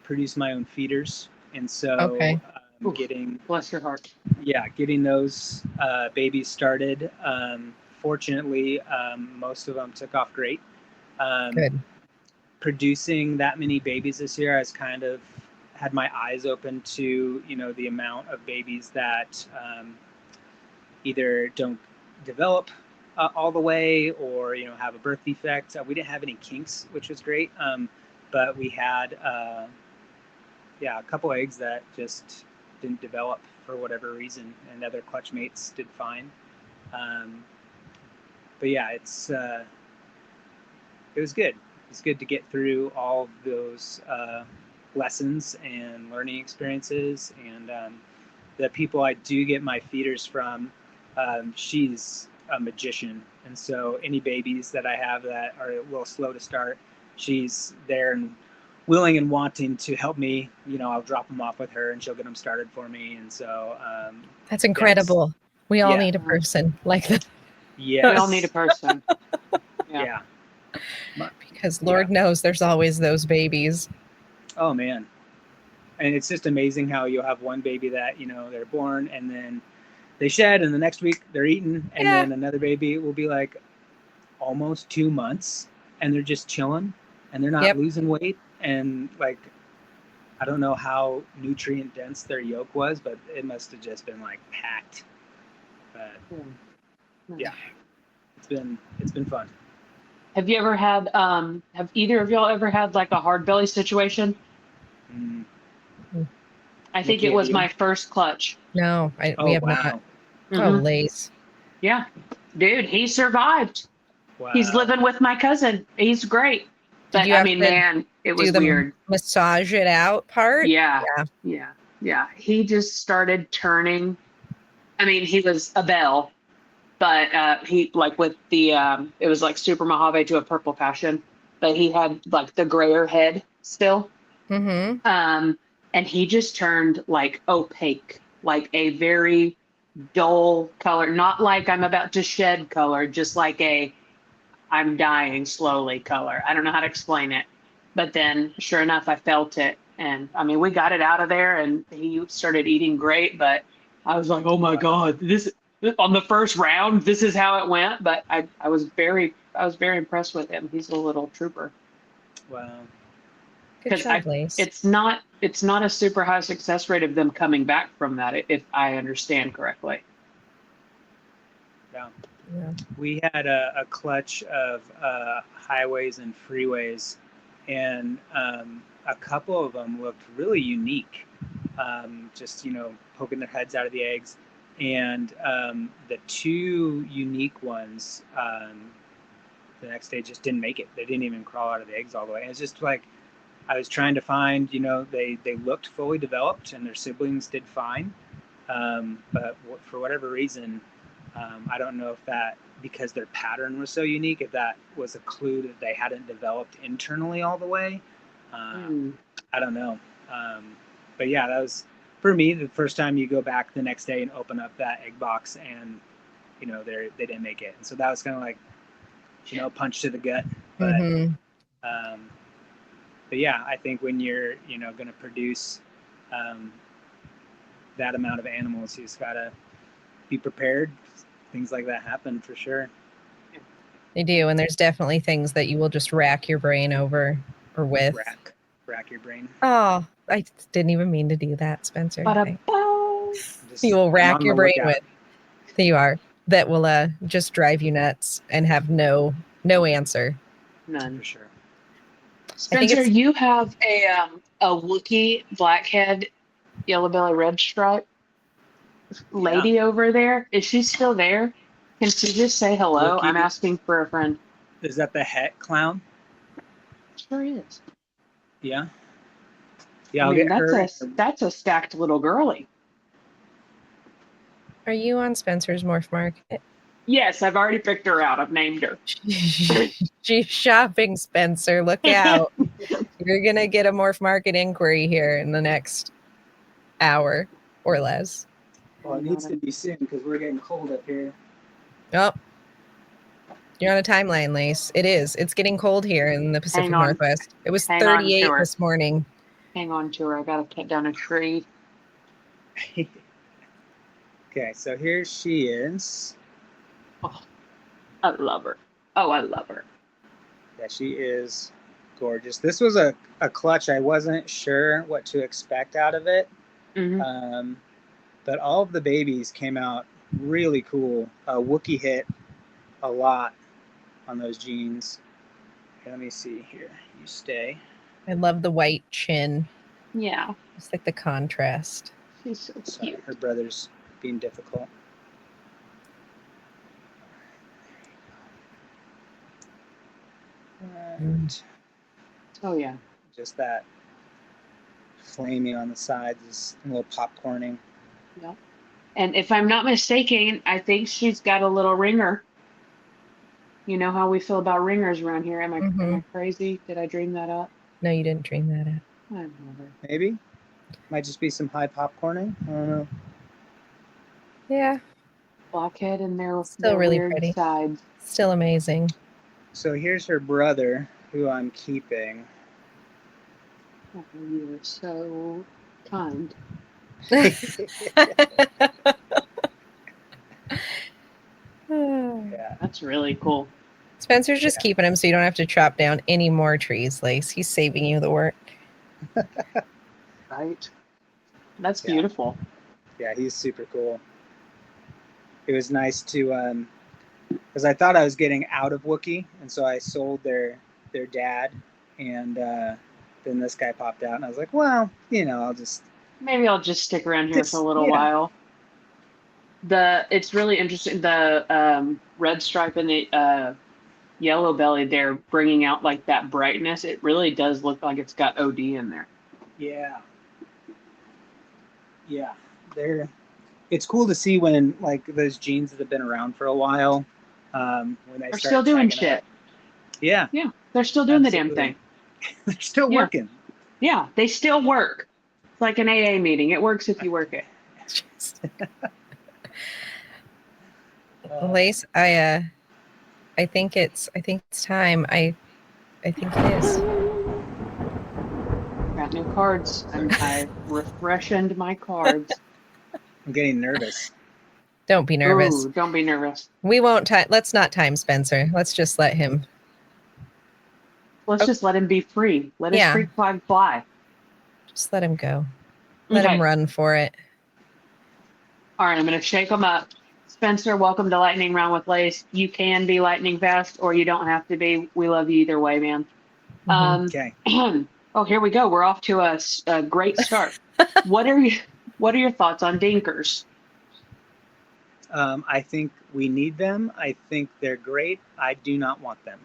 [SPEAKER 3] produce my own feeders, and so getting
[SPEAKER 2] bless your heart.
[SPEAKER 3] Yeah, getting those babies started. Fortunately, most of them took off great.
[SPEAKER 1] Good.
[SPEAKER 3] Producing that many babies this year has kind of had my eyes open to, you know, the amount of babies that either don't develop all the way or, you know, have a birth defect. We didn't have any kinks, which was great. But we had, a couple eggs that just didn't develop for whatever reason, and other clutch mates did fine. But yeah, it was good. It's good to get through all of those lessons and learning experiences. And the people I do get my feeders from, she's a magician. And so any babies that I have that are a little slow to start, she's there and willing and wanting to help me. You know, I'll drop them off with her and she'll get them started for me. And so
[SPEAKER 1] that's incredible. We all need a person like that.
[SPEAKER 3] Yeah,
[SPEAKER 2] we all need a person.
[SPEAKER 3] Yeah.
[SPEAKER 1] Because Lord knows there's always those babies.
[SPEAKER 3] Oh man. And it's just amazing how you'll have one baby that, you know, they're born and then they shed and the next week they're eaten. And then another baby will be like almost 2 months and they're just chilling and they're not losing weight. And like, I don't know how nutrient dense their yolk was, but it must have just been like packed. But yeah, it's been fun.
[SPEAKER 2] Have you ever had, have either of y'all ever had like a hard belly situation? I think it was my first clutch.
[SPEAKER 1] No, we have not.
[SPEAKER 2] Mm-hmm.
[SPEAKER 1] Oh, Lace.
[SPEAKER 2] Yeah. Dude, he survived.
[SPEAKER 3] Wow.
[SPEAKER 2] He's living with my cousin. He's great. But I mean, man, it was weird.
[SPEAKER 1] Massage it out part?
[SPEAKER 2] Yeah. He just started turning. I mean, he was a bell, but he like with the, it was like super Mojave to a purple passion, but he had like the grayer head still.
[SPEAKER 1] Mm-hmm.
[SPEAKER 2] And he just turned like opaque, like a very dull color, not like I'm about to shed color, just like I'm dying slowly color. I don't know how to explain it. But then sure enough, I felt it. And I mean, we got it out of there and he started eating great, but I was like, oh my God, this on the first round, this is how it went. But I was very impressed with him. He's a little trooper.
[SPEAKER 3] Wow.
[SPEAKER 1] Good job, Lace.
[SPEAKER 2] It's not a super high success rate of them coming back from that, if I understand correctly.
[SPEAKER 3] Yeah. We had a clutch of highways and freeways, and a couple of them looked really unique, just, you know, poking their heads out of the eggs. And the two unique ones, the next day just didn't make it. They didn't even crawl out of the eggs all the way. And it's just like, I was trying to find, you know, they looked fully developed and their siblings did fine. But for whatever reason, I don't know if that, because their pattern was so unique, if that was a clue that they hadn't developed internally all the way. I don't know. But yeah, that was, for me, the first time you go back the next day and open up that egg box and, you know, they didn't make it. And so that was kind of like, you know, punch to the gut. But, but yeah, I think when you're, you know, going to produce that amount of animals, you just got to be prepared. Things like that happen for sure.
[SPEAKER 1] They do. And there's definitely things that you will just rack your brain over or with.
[SPEAKER 3] Rack your brain.
[SPEAKER 1] Oh, I didn't even mean to do that, Spencer. You will
[SPEAKER 3] I'm
[SPEAKER 1] rack
[SPEAKER 3] on
[SPEAKER 1] your
[SPEAKER 3] the
[SPEAKER 1] brain
[SPEAKER 3] lookout.
[SPEAKER 1] with. There you are. That will just drive you nuts and have no answer.
[SPEAKER 2] None.
[SPEAKER 3] For sure.
[SPEAKER 2] Spencer,
[SPEAKER 1] it's-
[SPEAKER 2] you have a Wookiee blackhead, yellow belly, red stripe lady over there. Is she still there? Can she just say hello? I'm
[SPEAKER 3] Wookiee?
[SPEAKER 2] asking for a friend.
[SPEAKER 3] Is that the het clown?
[SPEAKER 2] Sure is.
[SPEAKER 3] Yeah. Yeah,
[SPEAKER 2] I
[SPEAKER 3] I'll
[SPEAKER 2] mean,
[SPEAKER 3] get her.
[SPEAKER 2] that's a stacked little girly.
[SPEAKER 1] Are you on Spencer's Morph Market?
[SPEAKER 2] Yes, I've already picked her out. I've named her.
[SPEAKER 1] She's shopping, Spencer. Look out. You're going to get a Morph Market inquiry here in the next hour or less.
[SPEAKER 3] Well, it needs to be soon because we're getting cold up here.
[SPEAKER 1] Oh, you're on a timeline, Lace. It is. It's getting cold here in the Pacific
[SPEAKER 2] Hang on.
[SPEAKER 1] Northwest. It was
[SPEAKER 2] Hang on to
[SPEAKER 1] 38
[SPEAKER 2] her.
[SPEAKER 1] this morning.
[SPEAKER 2] Hang on to her. I got to cut down a tree.
[SPEAKER 3] Okay, so here she is.
[SPEAKER 2] Oh, I love her. Oh, I love her.
[SPEAKER 3] Yeah, she is gorgeous. This was a clutch. I wasn't sure what to expect out of it.
[SPEAKER 2] Mm-hmm.
[SPEAKER 3] But all of the babies came out really cool. Wookiee hit a lot on those genes. Okay, let me see here. You stay.
[SPEAKER 1] I love the white chin.
[SPEAKER 2] Yeah.
[SPEAKER 1] It's like the contrast.
[SPEAKER 2] She's so
[SPEAKER 3] Sorry,
[SPEAKER 2] cute.
[SPEAKER 3] her brother's being difficult. And
[SPEAKER 2] Oh, yeah.
[SPEAKER 3] just that flaming on the sides is a little popcorning.
[SPEAKER 2] Yep. And if I'm not mistaken, I think she's got a little ringer. You know how we feel about ringers around here. Am I crazy? Did I dream that up?
[SPEAKER 1] No, you didn't dream that up.
[SPEAKER 2] I've never.
[SPEAKER 3] Maybe. Might just be some high popcorning. I don't know.
[SPEAKER 1] Yeah.
[SPEAKER 2] Blockhead and their
[SPEAKER 1] Still really
[SPEAKER 2] weird
[SPEAKER 1] pretty.
[SPEAKER 2] sides.
[SPEAKER 1] Still amazing.
[SPEAKER 3] So here's her brother, who I'm keeping.
[SPEAKER 2] Oh, you are so kind.
[SPEAKER 1] Yeah.
[SPEAKER 2] That's really cool.
[SPEAKER 1] Spencer's just keeping him so you don't have to chop down any more trees, Lace. He's saving you the work.
[SPEAKER 2] Right. That's beautiful.
[SPEAKER 3] Yeah, he's super cool. It was nice to, because I thought I was getting out of Wookiee, and so I sold their dad, and then this guy popped out, and I was like, well, I'll just
[SPEAKER 2] Maybe I'll just stick around here for a little while. It's really interesting. The red stripe and the yellow belly, they're bringing out like that brightness. It really does look like it's got OD in there.
[SPEAKER 3] Yeah. It's cool to see when like those genes that have been around for a while, when they
[SPEAKER 2] They're
[SPEAKER 3] start
[SPEAKER 2] still doing
[SPEAKER 3] tagging
[SPEAKER 2] shit.
[SPEAKER 3] up. Yeah.
[SPEAKER 2] Yeah, they're still doing the damn
[SPEAKER 3] Absolutely.
[SPEAKER 2] thing.
[SPEAKER 3] They're still working.
[SPEAKER 2] Yeah, they still work. It's like an AA meeting. It works if you work it.
[SPEAKER 1] Lace, I think it's time. I think it is.
[SPEAKER 2] Got new cards. I refreshened my cards.
[SPEAKER 3] I'm getting nervous.
[SPEAKER 1] Don't be nervous.
[SPEAKER 2] Ooh, don't be nervous.
[SPEAKER 1] We won't time. Let's not time Spencer. Let's just let him.
[SPEAKER 2] Let's just let him be free. Let his free flag fly.
[SPEAKER 1] Just let him go. Let him run for it.
[SPEAKER 2] All right, I'm going to shake them up. Spencer, welcome to Lightning Round with Lace. You can be lightning fast, or you don't have to be. We love you either way, man.
[SPEAKER 3] Okay.
[SPEAKER 2] Oh, here we go. We're off to a great start. What are your thoughts on dinkers?
[SPEAKER 3] I think we need them. I think they're great. I do not want them.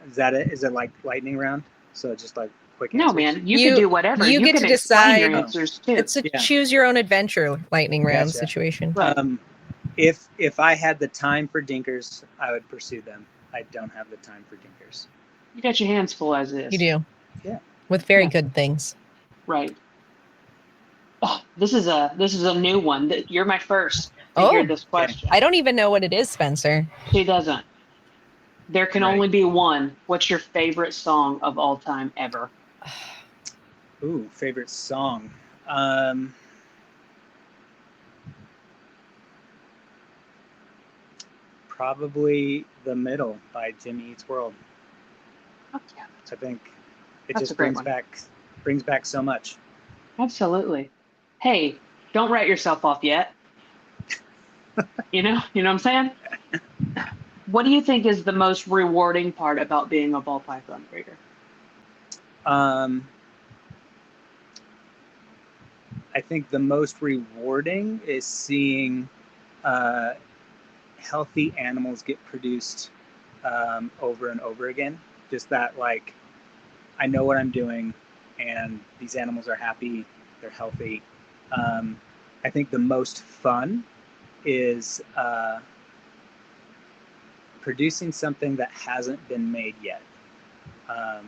[SPEAKER 3] Is that it? Is it like lightning round? So just like quick answers?
[SPEAKER 2] No, man. You can do whatever.
[SPEAKER 1] You get
[SPEAKER 2] can
[SPEAKER 1] to
[SPEAKER 2] explain
[SPEAKER 1] decide.
[SPEAKER 2] your answers too.
[SPEAKER 1] It's a choose your own adventure lightning round situation.
[SPEAKER 2] Right.
[SPEAKER 3] If I had the time for dinkers, I would pursue them. I don't have the time for dinkers.
[SPEAKER 2] You got your hands full as is.
[SPEAKER 1] You do.
[SPEAKER 3] Yeah.
[SPEAKER 1] With very good things.
[SPEAKER 2] Right. Oh, this is a new one. You're my first to hear this question.
[SPEAKER 1] I don't even know what it is, Spencer.
[SPEAKER 2] She doesn't. There can only be one. What's your favorite song of all time ever?
[SPEAKER 3] Ooh, favorite song. Probably The Middle by Jimmy Eats World.
[SPEAKER 2] Oh, yeah.
[SPEAKER 3] I think it
[SPEAKER 2] That's
[SPEAKER 3] just
[SPEAKER 2] a great
[SPEAKER 3] brings back so much.
[SPEAKER 2] Absolutely. hey, don't write yourself off yet. You know what I'm saying? What do you think is the most rewarding part about being a ball python breeder?
[SPEAKER 3] I think the most rewarding is seeing healthy animals get produced over and over again. Just that, like, I know what I'm doing, and these animals are happy, they're healthy. I think the most fun is producing something that hasn't been made yet. And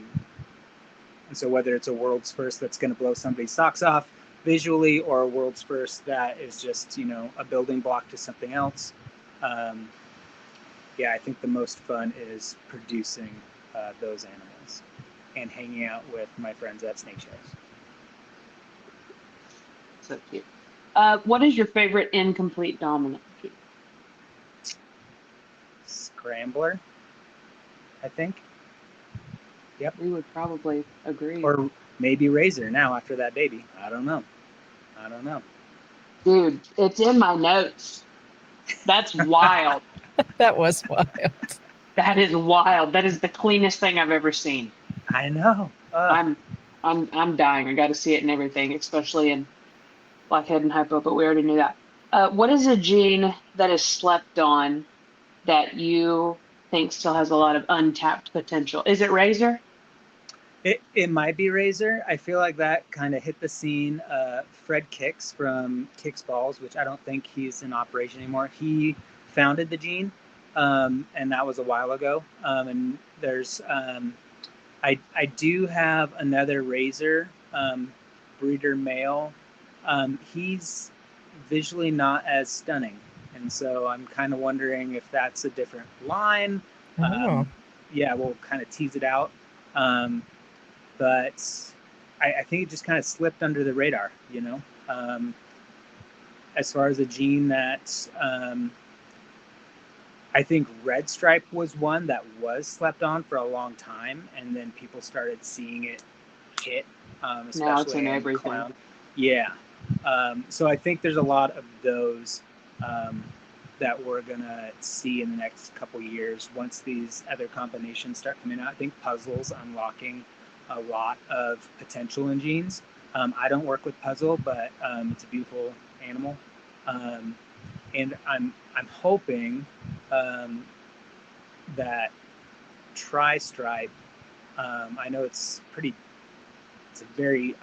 [SPEAKER 3] so whether it's a world's first that's going to blow somebody's socks off visually, or a world's first that is just, a building block to something else. Yeah, I think the most fun is producing those animals and hanging out with my friends at snake shows.
[SPEAKER 2] So cute. What is your favorite incomplete dominant gene?
[SPEAKER 3] Scrambler, I think. Yep.
[SPEAKER 2] We would probably agree.
[SPEAKER 3] Or maybe Razor now after that baby. I don't know.
[SPEAKER 2] Dude, it's in my notes. That's wild.
[SPEAKER 1] That was wild.
[SPEAKER 2] That is wild. That is the cleanest thing I've ever seen.
[SPEAKER 3] I know.
[SPEAKER 2] I'm dying. I got to see it and everything, especially in blackhead and hypo, but we already knew that. What is a gene that is slept on that you think still has a lot of untapped potential? Is it Razor?
[SPEAKER 3] It might be Razor. I feel like that kind of hit the scene. Fred Kicks from Kicks Balls, which I don't think he's in operation anymore. He founded the gene, and that was a while ago. And there's, I do have another Razor breeder male. He's visually not as stunning, and so I'm kind of wondering if that's a different line.
[SPEAKER 1] Oh.
[SPEAKER 3] Yeah, we'll kind of tease it out. But I think it just kind of slipped under the radar, as far as a gene that I think Red Stripe was one that was slept on for a long time, and then people started seeing it hit, especially
[SPEAKER 2] now it's in
[SPEAKER 3] in
[SPEAKER 2] everything.
[SPEAKER 3] clown. Yeah. So I think there's a lot of those that we're going to see in the next couple years once these other combinations start coming out. I think Puzzle's unlocking a lot of potential in genes. I don't work with Puzzle, but it's a beautiful animal. And I'm hoping that Tri-Stripe, I know it's a very,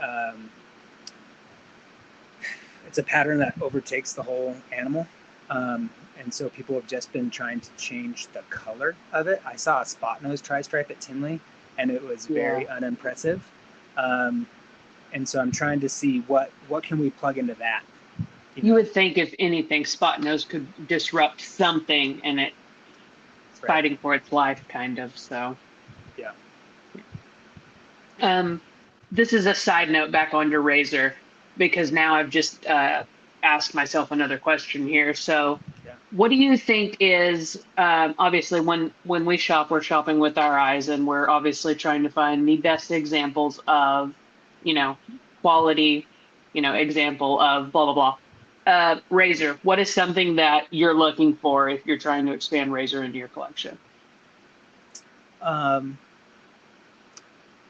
[SPEAKER 3] it's a pattern that overtakes the whole animal. And so people have just been trying to change the color of it. I saw a spot nose Tri-Stripe at Tinley, and it was very unimpressive. And so I'm trying to see what can we plug into that.
[SPEAKER 2] You would think, if anything, spot nose could disrupt something, and it's fighting for its life, kind of. So,
[SPEAKER 3] yeah.
[SPEAKER 2] This is a side note back on your Razor, because now I've just asked myself another question here. So, what do you think is obviously when we shop, we're shopping with our eyes, and we're obviously trying to find the best examples of, quality, example of blah blah blah. Razor, what is something that you're looking for if you're trying to expand Razor into your collection?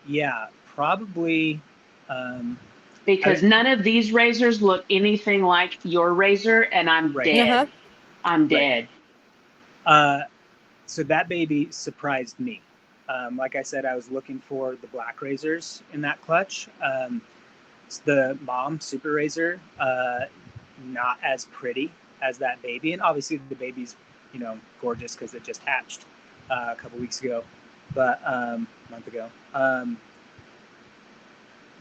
[SPEAKER 3] Yeah, probably.
[SPEAKER 2] Because none of these razors look anything like your razor, and I'm dead.
[SPEAKER 1] Uh-huh.
[SPEAKER 2] I'm dead.
[SPEAKER 3] So that baby surprised me. Like I said, I was looking for the black razors in that clutch. The mom Super Razor, not as pretty as that baby, and obviously the baby's gorgeous because it just hatched a couple weeks ago, but a month ago.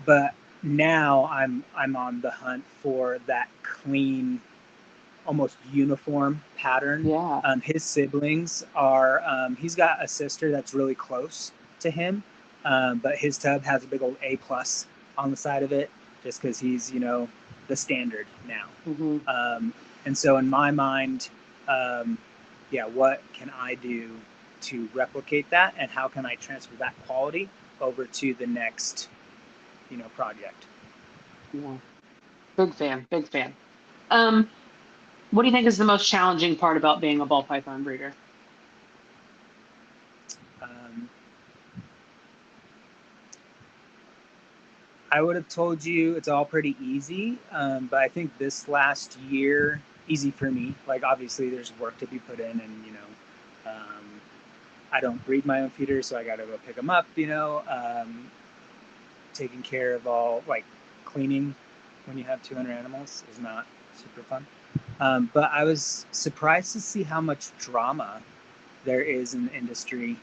[SPEAKER 3] But now I'm on the hunt for that clean, almost uniform pattern.
[SPEAKER 2] Yeah.
[SPEAKER 3] His siblings are. He's got a sister that's really close to him, but his tub has a big old A+ on the side of it, just because he's the standard now.
[SPEAKER 2] Mm-hmm.
[SPEAKER 3] And so in my mind, what can I do to replicate that, and how can I transfer that quality over to the next project?
[SPEAKER 2] Yeah. Big fan, big fan. What do you think is the most challenging part about being a ball python breeder?
[SPEAKER 3] I would have told you it's all pretty easy, but I think this last year, easy for me. Like, obviously, there's work to be put in, and I don't breed my own feeders, so I got to go pick them up. Taking care of all, like, cleaning when you have 200 animals is not super fun. But I was surprised to see how much drama there is in the industry,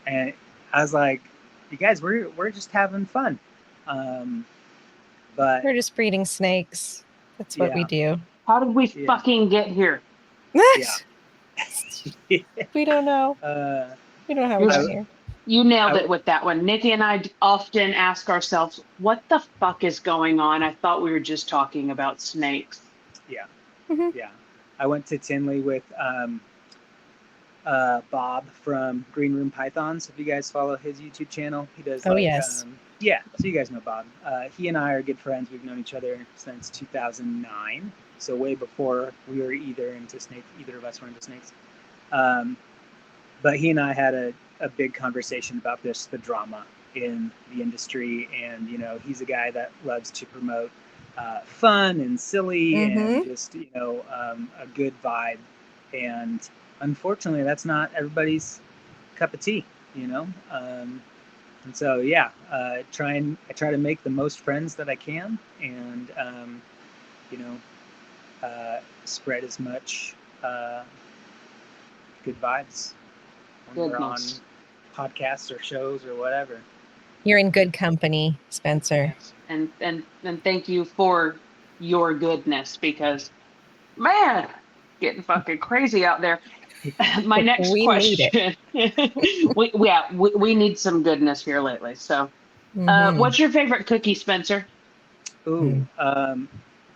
[SPEAKER 3] and I was like, "You guys, we're just having fun." But
[SPEAKER 1] We're just breeding snakes. That's what we do.
[SPEAKER 2] How did we fucking get here?
[SPEAKER 3] yeah,
[SPEAKER 1] We don't know. We don't know how we got here.
[SPEAKER 2] You nailed it with that one. Nikki and I often ask ourselves, what the fuck is going on? I thought we were just talking about snakes.
[SPEAKER 3] Yeah.
[SPEAKER 1] Mm-hmm.
[SPEAKER 3] Yeah. I went to Tinley with Bob from Green Room Pythons. If you guys follow his YouTube channel, he does
[SPEAKER 1] yes.
[SPEAKER 3] Yeah, so you guys know Bob. He and I are good friends. We've known each other since 2009, so way before we were either of us were into snakes. But he and I had a big conversation about the drama in the industry, and he's a guy that loves to promote fun and silly and just a good vibe, and unfortunately that's not everybody's cup of tea. And so I try to make the most friends that I can, and spread as much good vibes when we're on podcasts or shows or whatever.
[SPEAKER 1] You're in good company, Spencer.
[SPEAKER 2] Yes. And thank you for your goodness, because man, getting fucking crazy out there. My next question. we need some goodness here lately. So what's your favorite cookie, Spencer?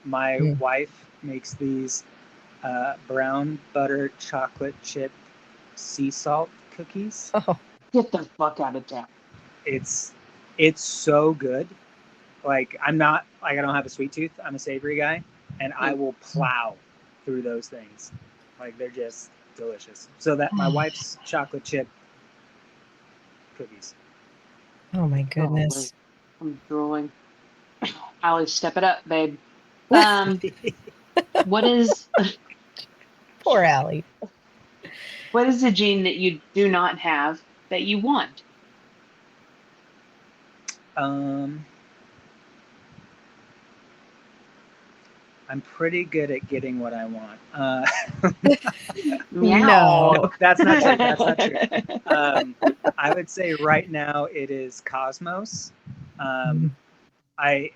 [SPEAKER 3] My wife makes these brown butter chocolate chip sea salt cookies.
[SPEAKER 1] Oh,
[SPEAKER 2] get the fuck out of town.
[SPEAKER 3] It's so good. Like, I don't have a sweet tooth. I'm a savory guy, and I will plow through those things. Like, they're just delicious. So that my wife's chocolate chip cookies.
[SPEAKER 1] Oh my goodness.
[SPEAKER 2] Oh, I'm drooling. Allie, step it up, babe. What is
[SPEAKER 1] poor Allie?
[SPEAKER 2] What is the gene that you do not have that you want?
[SPEAKER 3] I'm pretty good at getting what I want.
[SPEAKER 1] No,
[SPEAKER 3] that's not true. That's not true. I would say right now it is Cosmos. I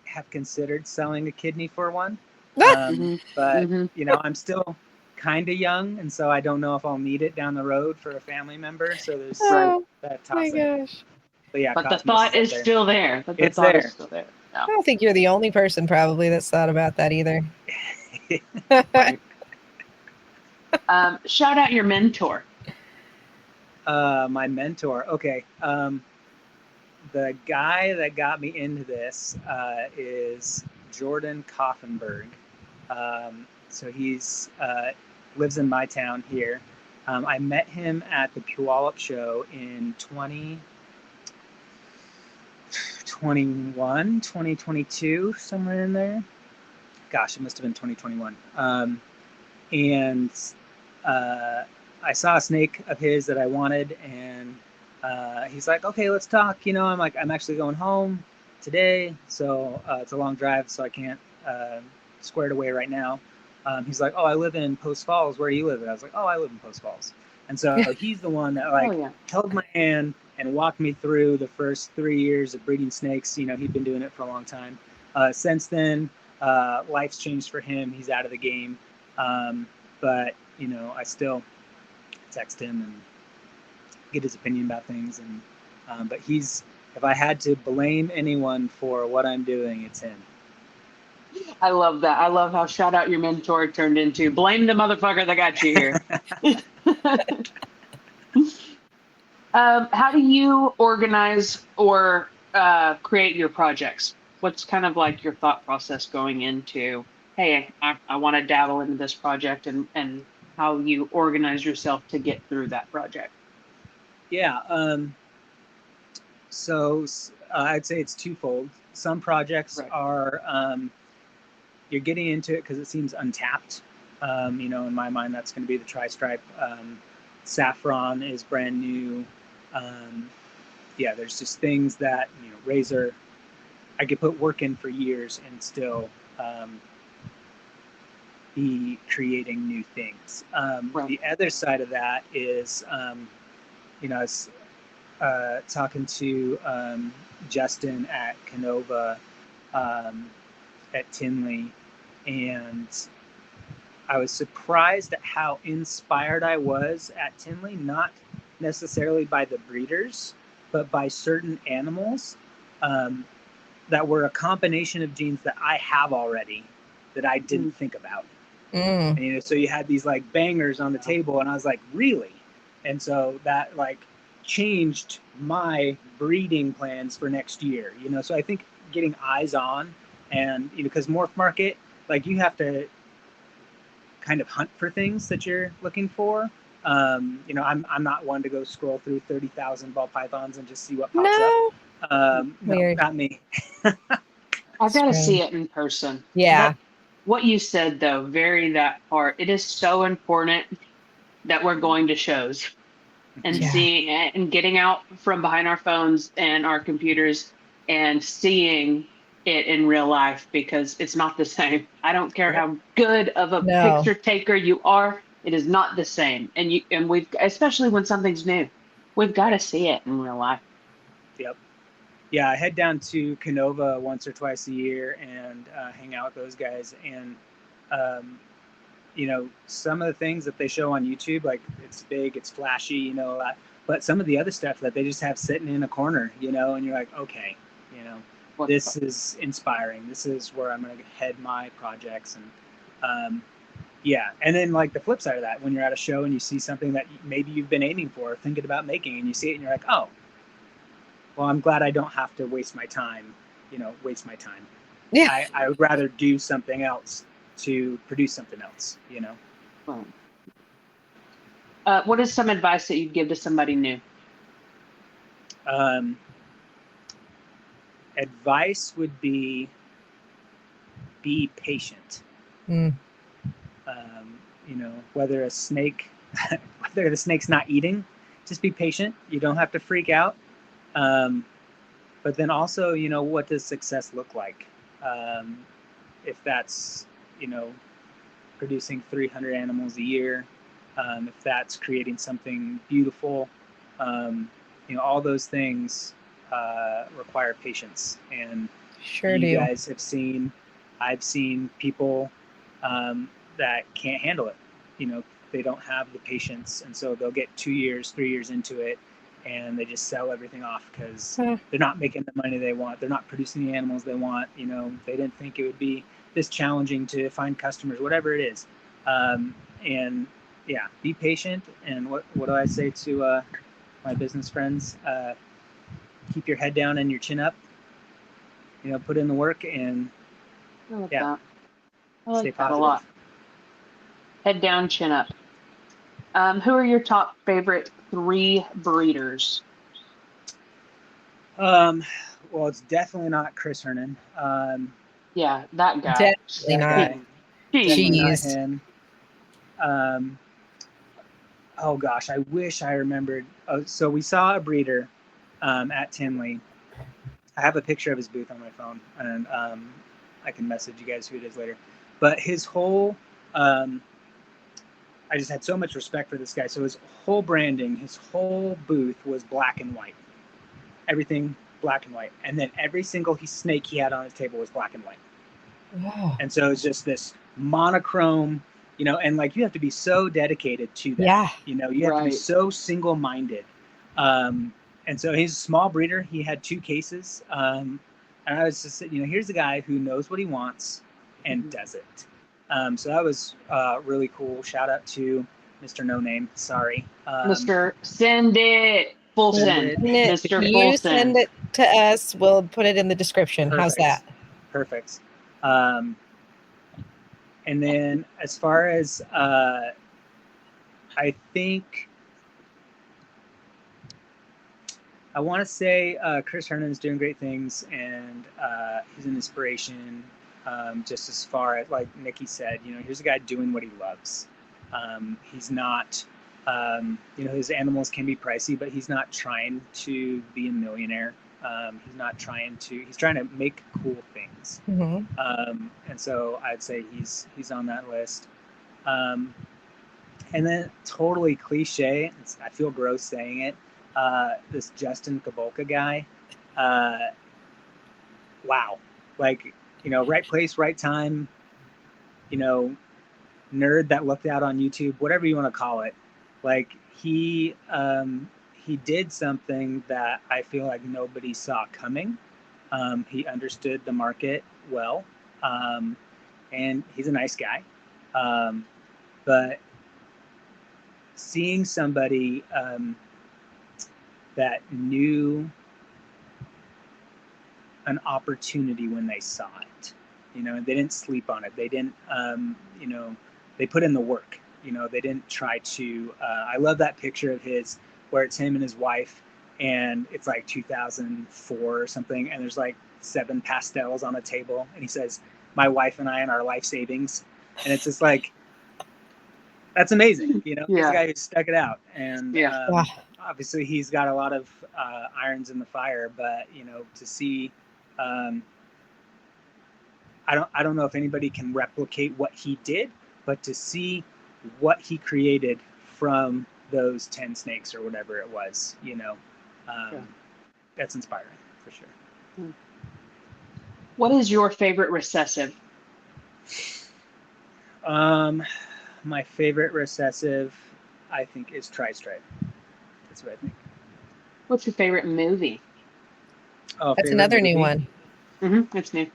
[SPEAKER 3] have considered selling a kidney for one, but I'm still kind of young, and so I don't know if I'll need it down the road for a family member. So there's that toss.
[SPEAKER 1] My gosh.
[SPEAKER 3] But
[SPEAKER 2] the thought is still there.
[SPEAKER 3] It's there.
[SPEAKER 1] I don't think you're the only person probably that's thought about that either.
[SPEAKER 2] Shout out your mentor.
[SPEAKER 3] My mentor. Okay. The guy that got me into this is Jordan Koffenberg. So he's lives in my town here. I met him at the Puyallup show in 2021, 2022, somewhere in there. Gosh, it must have been 2021. And I saw a snake of his that I wanted, and he's like, okay, let's talk. I'm like, I'm actually going home today, so it's a long drive, so I can't square it away right now. He's like, oh, I live in Post Falls. Where do you live? And I was like, oh, I live in Post Falls. And so he's the one that held my hand and walked me through the first 3 years of breeding snakes. He'd been doing it for a long time. Since then, life's changed for him. He's out of the game. But I still text him and get his opinion about things. And but if I had to blame anyone for what I'm doing, it's him.
[SPEAKER 2] I love that. I love how shout out your mentor turned into blame the motherfucker that got you here. How do you organize or create your projects? what's kind of like your thought process going into, hey, I want to dabble into this project, and how you organize yourself to get through that project?
[SPEAKER 3] Yeah. I'd say it's twofold. Some projects
[SPEAKER 2] Right.
[SPEAKER 3] are you're getting into it because it seems untapped. In my mind, that's going to be the tri-stripe. Saffron is brand new. There's just things that, razor, I could put work in for years and still be creating new things.
[SPEAKER 2] Right.
[SPEAKER 3] The other side of that is, I was talking to Justin at Canova at Tinley, and I was surprised at how inspired I was at Tinley, not necessarily by the breeders, but by certain animals that were a combination of genes that I have already that I didn't think about. And, so you had these like bangers on the table, and I was like, really? And so that like changed my breeding plans for next year. So I think getting eyes on, and because Morph Market, like, you have to kind of hunt for things that you're looking for. I'm not one to go scroll through 30,000 ball pythons and just see what pops up. No, not me.
[SPEAKER 2] I've got to see it in person.
[SPEAKER 1] Yeah.
[SPEAKER 2] What you said, though, very that part. It is so important that we're going to shows and seeing it and getting out from behind our phones and our computers and seeing it in real life, because it's not the same. I don't care how good of a picture taker you are, it is not the same. And we've, especially when something's new, we've got to see it in real life.
[SPEAKER 3] Yep. Yeah, I head down to Canova once or twice a year and hang out with those guys. And, some of the things that they show on YouTube, like, it's big, it's flashy, but some of the other stuff that they just have sitting in a corner, and you're like, okay, this is inspiring. This is where I'm going to head my projects. And and then like the flip side of that, when you're at a show and you see something that maybe you've been aiming for, thinking about making, and you see it and you're like, oh, well, I'm glad I don't have to waste my time.
[SPEAKER 1] Yeah.
[SPEAKER 3] I would rather do something else to produce something else,
[SPEAKER 2] What is some advice that you'd give to somebody new?
[SPEAKER 3] Advice would be patient. Whether the snake's not eating, just be patient. You don't have to freak out. But then also, what does success look like? If that's, producing 300 animals a year, if that's creating something beautiful, all those things require patience. And you guys have seen, I've seen people that can't handle it. They don't have the patience, and so they'll get 2 years, 3 years into it, and they just sell everything off because they're not making the money they want. They're not producing the animals they want. They didn't think it would be this challenging to find customers, whatever it is. And yeah, be patient. And what do I say to my business friends? Keep your head down and your chin up. Put in the work, and
[SPEAKER 2] I like that. I like
[SPEAKER 3] stay
[SPEAKER 2] that
[SPEAKER 3] positive.
[SPEAKER 2] a lot. Head down, chin up. Who are your top favorite 3 breeders?
[SPEAKER 3] Well, it's definitely not Chris Hernan.
[SPEAKER 2] Yeah, that guy.
[SPEAKER 1] Definitely not.
[SPEAKER 3] Definitely not
[SPEAKER 1] Jeez.
[SPEAKER 3] him. Oh gosh, I wish I remembered. So we saw a breeder at Tinley. I have a picture of his booth on my phone, and I can message you guys who it is later. But his whole, I just had so much respect for this guy. So his whole branding, his whole booth was black and white. Everything black and white. And then every single snake he had on his table was black and white.
[SPEAKER 1] Oh.
[SPEAKER 3] And so it's just this monochrome, and like you have to be so dedicated to that.
[SPEAKER 1] Yeah.
[SPEAKER 3] You have to be so single-minded. And so he's a small breeder. He had 2 cases. And I was just, here's a guy who knows what he wants and does it. So that was really cool. Shout out to Mr. No Name. Sorry.
[SPEAKER 2] Mr. Send it. Full send. Mr.
[SPEAKER 1] Can
[SPEAKER 2] Full
[SPEAKER 1] you send it to us. We'll put it in the description.
[SPEAKER 3] Perfect.
[SPEAKER 1] How's that?
[SPEAKER 3] Perfect. And then as far as I think I want to say Chris Hernan's doing great things, and he's an inspiration. Just as far as, like Nikki said, here's a guy doing what he loves. He's not, his animals can be pricey, but he's not trying to be a millionaire. He's trying to make cool things.
[SPEAKER 1] Mm-hmm.
[SPEAKER 3] And so I'd say he's on that list. And then totally cliche, I feel gross saying it, this Justin Kabolka guy. Wow. Like, right place, right time, nerd that looked out on YouTube, whatever you want to call it. Like he did something that I feel like nobody saw coming. He understood the market well, and he's a nice guy. But seeing somebody that knew an opportunity when they saw it, they didn't sleep on it. They didn't, they put in the work. They didn't try to. I love that picture of his where it's him and his wife, and it's like 2004 or something, and there's like 7 pastels on a table, and he says, "My wife and I and our life savings," and it's just like, that's amazing. He's a guy who stuck it out, and obviously he's got a lot of irons in the fire, but to see. I don't know if anybody can replicate what he did, but to see what he created from those 10 snakes or whatever it was, that's inspiring for sure.
[SPEAKER 2] What is your favorite recessive?
[SPEAKER 3] My favorite recessive, I think, is Tri-Stripe. That's what I think.
[SPEAKER 2] What's your favorite movie?
[SPEAKER 3] Oh,
[SPEAKER 1] that's another
[SPEAKER 3] movie?
[SPEAKER 1] New one.
[SPEAKER 2] Mm-hmm. It's new.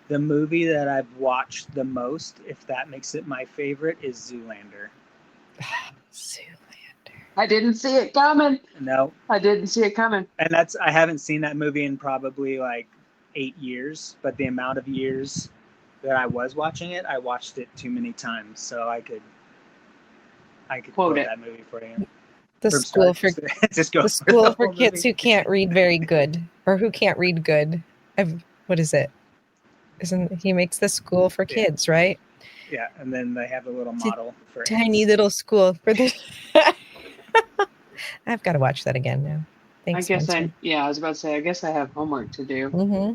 [SPEAKER 3] The movie that I've watched the most, if that makes it my favorite, is Zoolander.
[SPEAKER 1] Zoolander.
[SPEAKER 2] I didn't see it coming.
[SPEAKER 3] No.
[SPEAKER 2] I didn't see it coming.
[SPEAKER 3] And I haven't seen that movie in probably like 8 years, but the amount of years that I was watching it, I watched it too many times, so I could quote that movie for you.
[SPEAKER 1] The school for kids who can't read very good, or who can't read good. What is it? He makes the school for kids, right?
[SPEAKER 3] Yeah, and then they have a little model for
[SPEAKER 1] tiny little school for this. I've got to watch that again now. Thanks,
[SPEAKER 2] I was about to say, I guess I have homework to do.
[SPEAKER 1] Mm-hmm.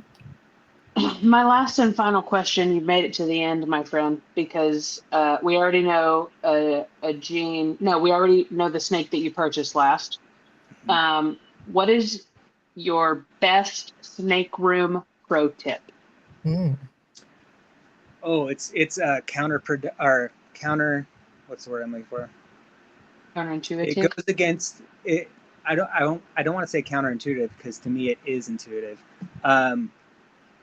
[SPEAKER 2] My last and final question, you made it to the end, my friend, because we already know we already know the snake that you purchased last. What is your best snake room pro tip?
[SPEAKER 3] Oh, it's counter. What's the word I'm looking for?
[SPEAKER 2] Counterintuitive.
[SPEAKER 3] It goes against it. I don't want to say counterintuitive, because to me it is intuitive.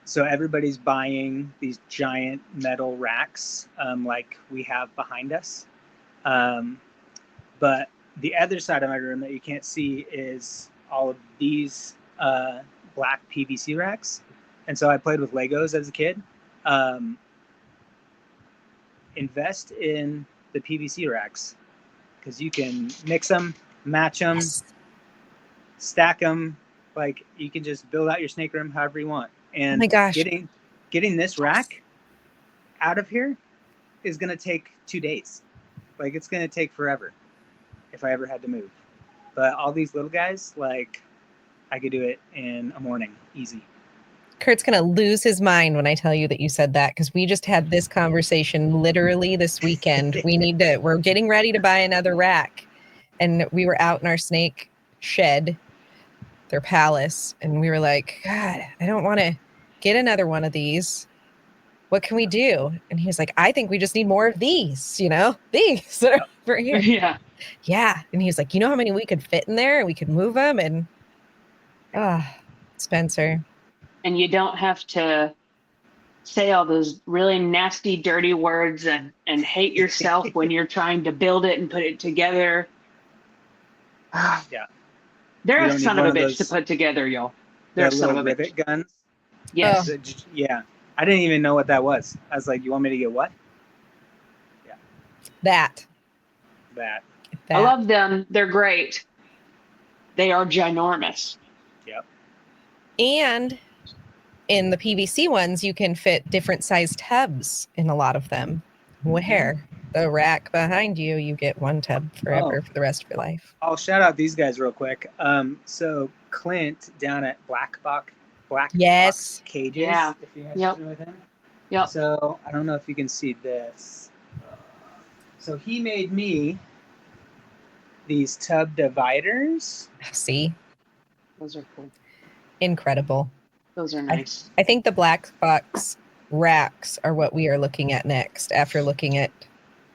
[SPEAKER 3] So everybody's buying these giant metal racks, like we have behind us. But the other side of my room that you can't see is all of these black PVC racks. And so I played with Legos as a kid. Invest in the PVC racks, because you can mix them, match them, stack them. Like, you can just build out your snake room however you want. And
[SPEAKER 1] oh my gosh,
[SPEAKER 3] getting this rack out of here is going to take 2 days. Like, it's going to take forever if I ever had to move. But all these little guys, like, I could do it in a morning, easy.
[SPEAKER 1] Kurt's going to lose his mind when I tell you that you said that, because we just had this conversation literally this weekend. We're getting ready to buy another rack, and we were out in our snake shed, their palace, and we were like, God, I don't want to get another one of these. What can we do? And he was like, I think we just need more of these, these that are over here. Yeah. And he was like, you know how many we could fit in there, and we could move them, and Spencer.
[SPEAKER 2] And you don't have to say all those really nasty, dirty words and hate yourself when you're trying to build it and put it together.
[SPEAKER 3] Yeah.
[SPEAKER 2] They're
[SPEAKER 3] You
[SPEAKER 2] a
[SPEAKER 3] don't need
[SPEAKER 2] son of
[SPEAKER 3] one
[SPEAKER 2] a
[SPEAKER 3] of
[SPEAKER 2] bitch to
[SPEAKER 3] those-
[SPEAKER 2] put together, y'all. They're a
[SPEAKER 3] The
[SPEAKER 2] son of
[SPEAKER 3] little
[SPEAKER 2] a bitch.
[SPEAKER 3] rivet guns.
[SPEAKER 2] Yes.
[SPEAKER 1] Oh.
[SPEAKER 3] Yeah. I didn't even know what that was. I was like, you want me to get what?
[SPEAKER 1] That.
[SPEAKER 3] That.
[SPEAKER 2] I love them. They're great. They are ginormous.
[SPEAKER 3] Yep.
[SPEAKER 1] And in the PVC ones, you can fit different sized tubs in a lot of them. Where the rack behind you, you get one tub forever for the rest of your life.
[SPEAKER 3] I'll shout out these guys real quick. So Clint down at Black Box
[SPEAKER 1] Yes.
[SPEAKER 3] Cages.
[SPEAKER 2] Yeah.
[SPEAKER 3] If you guys
[SPEAKER 2] Yep.
[SPEAKER 3] familiar with him.
[SPEAKER 2] Yep.
[SPEAKER 3] So I don't know if you can see this. So he made me these tub dividers.
[SPEAKER 1] See?
[SPEAKER 2] Those are cool.
[SPEAKER 1] Incredible.
[SPEAKER 2] Those are nice.
[SPEAKER 1] I think the black box racks are what we are looking at next after looking at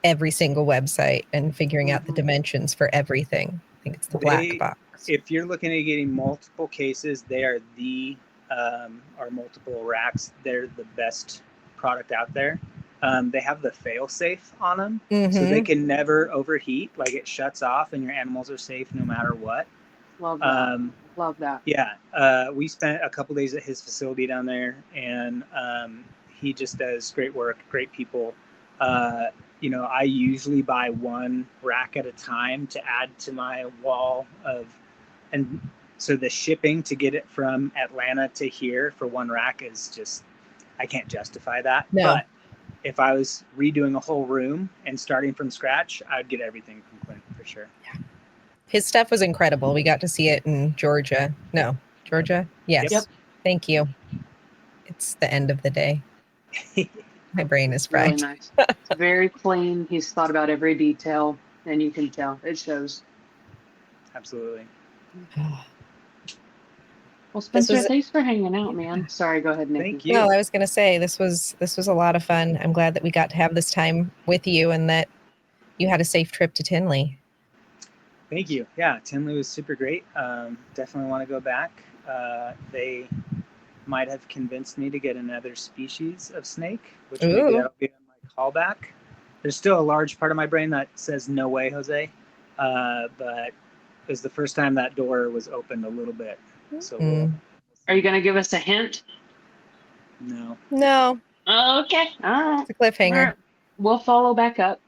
[SPEAKER 1] every single website and figuring out the dimensions for everything. I think it's the black box.
[SPEAKER 3] If you're looking at getting multiple cases, they are or multiple racks. They're the best product out there. They have the fail safe on them, so they can never overheat. Like it shuts off and your animals are safe no matter what.
[SPEAKER 2] Love that. Love that.
[SPEAKER 3] Yeah. We spent a couple days at his facility down there, and he just does great work, great people. I usually buy one rack at a time to add to my wall and so the shipping to get it from Atlanta to here for one rack is just, I can't justify that.
[SPEAKER 1] No.
[SPEAKER 3] But if I was redoing a whole room and starting from scratch, I'd get everything from Clint for sure.
[SPEAKER 1] Yeah. His stuff was incredible. We got to see it in Georgia. No, Georgia? Yes.
[SPEAKER 2] Yep.
[SPEAKER 1] Thank you. It's the end of the day. My brain is fried.
[SPEAKER 2] Really nice. It's very clean. He's thought about every detail, and you can tell. It shows.
[SPEAKER 3] Absolutely.
[SPEAKER 2] Well, Spencer, thanks for hanging out, man. Sorry, go ahead, Nikki.
[SPEAKER 3] Thank you.
[SPEAKER 1] No, I was going to say this was a lot of fun. I'm glad that we got to have this time with you and that you had a safe trip to Tinley.
[SPEAKER 3] Thank you. Yeah, Tinley was super great. Definitely want to go back. They might have convinced me to get another species of snake, which maybe that'll be on my callback. There's still a large part of my brain that says no way, Jose, but it was the first time that door was opened a little bit. So
[SPEAKER 2] are you going to give us a hint?
[SPEAKER 3] No.
[SPEAKER 2] Okay. All right.
[SPEAKER 1] It's a cliffhanger.
[SPEAKER 2] All right. We'll follow back up.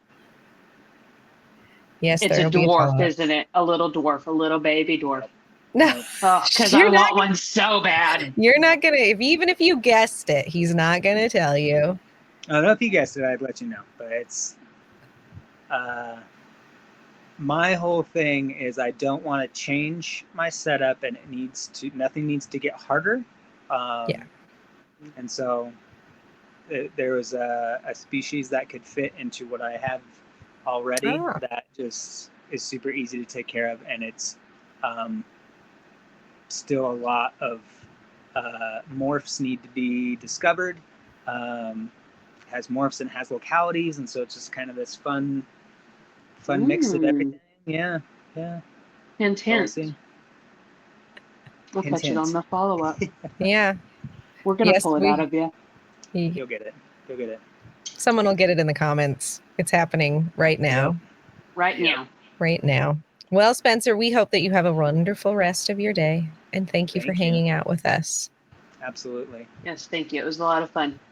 [SPEAKER 1] Yes,
[SPEAKER 2] it's a dwarf, isn't it? A little dwarf, a little baby dwarf.
[SPEAKER 1] No,
[SPEAKER 2] because I want one so bad.
[SPEAKER 1] You're not gonna. Even if you guessed it, he's not gonna tell you.
[SPEAKER 3] I don't know if you guessed it. I'd let you know. But it's my whole thing is I don't want to change my setup, and nothing needs to get harder.
[SPEAKER 1] Yeah.
[SPEAKER 3] And so there was a species that could fit into what I have already that just is super easy to take care of, and it's still a lot of morphs need to be discovered. Has morphs and has localities, and so it's just kind of this fun mix of everything. Yeah.
[SPEAKER 2] Hint. We'll catch it on the follow-up.
[SPEAKER 1] Yeah.
[SPEAKER 2] We're going to pull it out of you.
[SPEAKER 3] You'll get it.
[SPEAKER 1] Someone will get it in the comments. It's happening right now.
[SPEAKER 2] Yep.
[SPEAKER 1] Right now. Well, Spencer, we hope that you have a wonderful rest of your day. And thank you for hanging out with us.
[SPEAKER 3] Absolutely.
[SPEAKER 2] Yes, thank you. It was a lot of fun.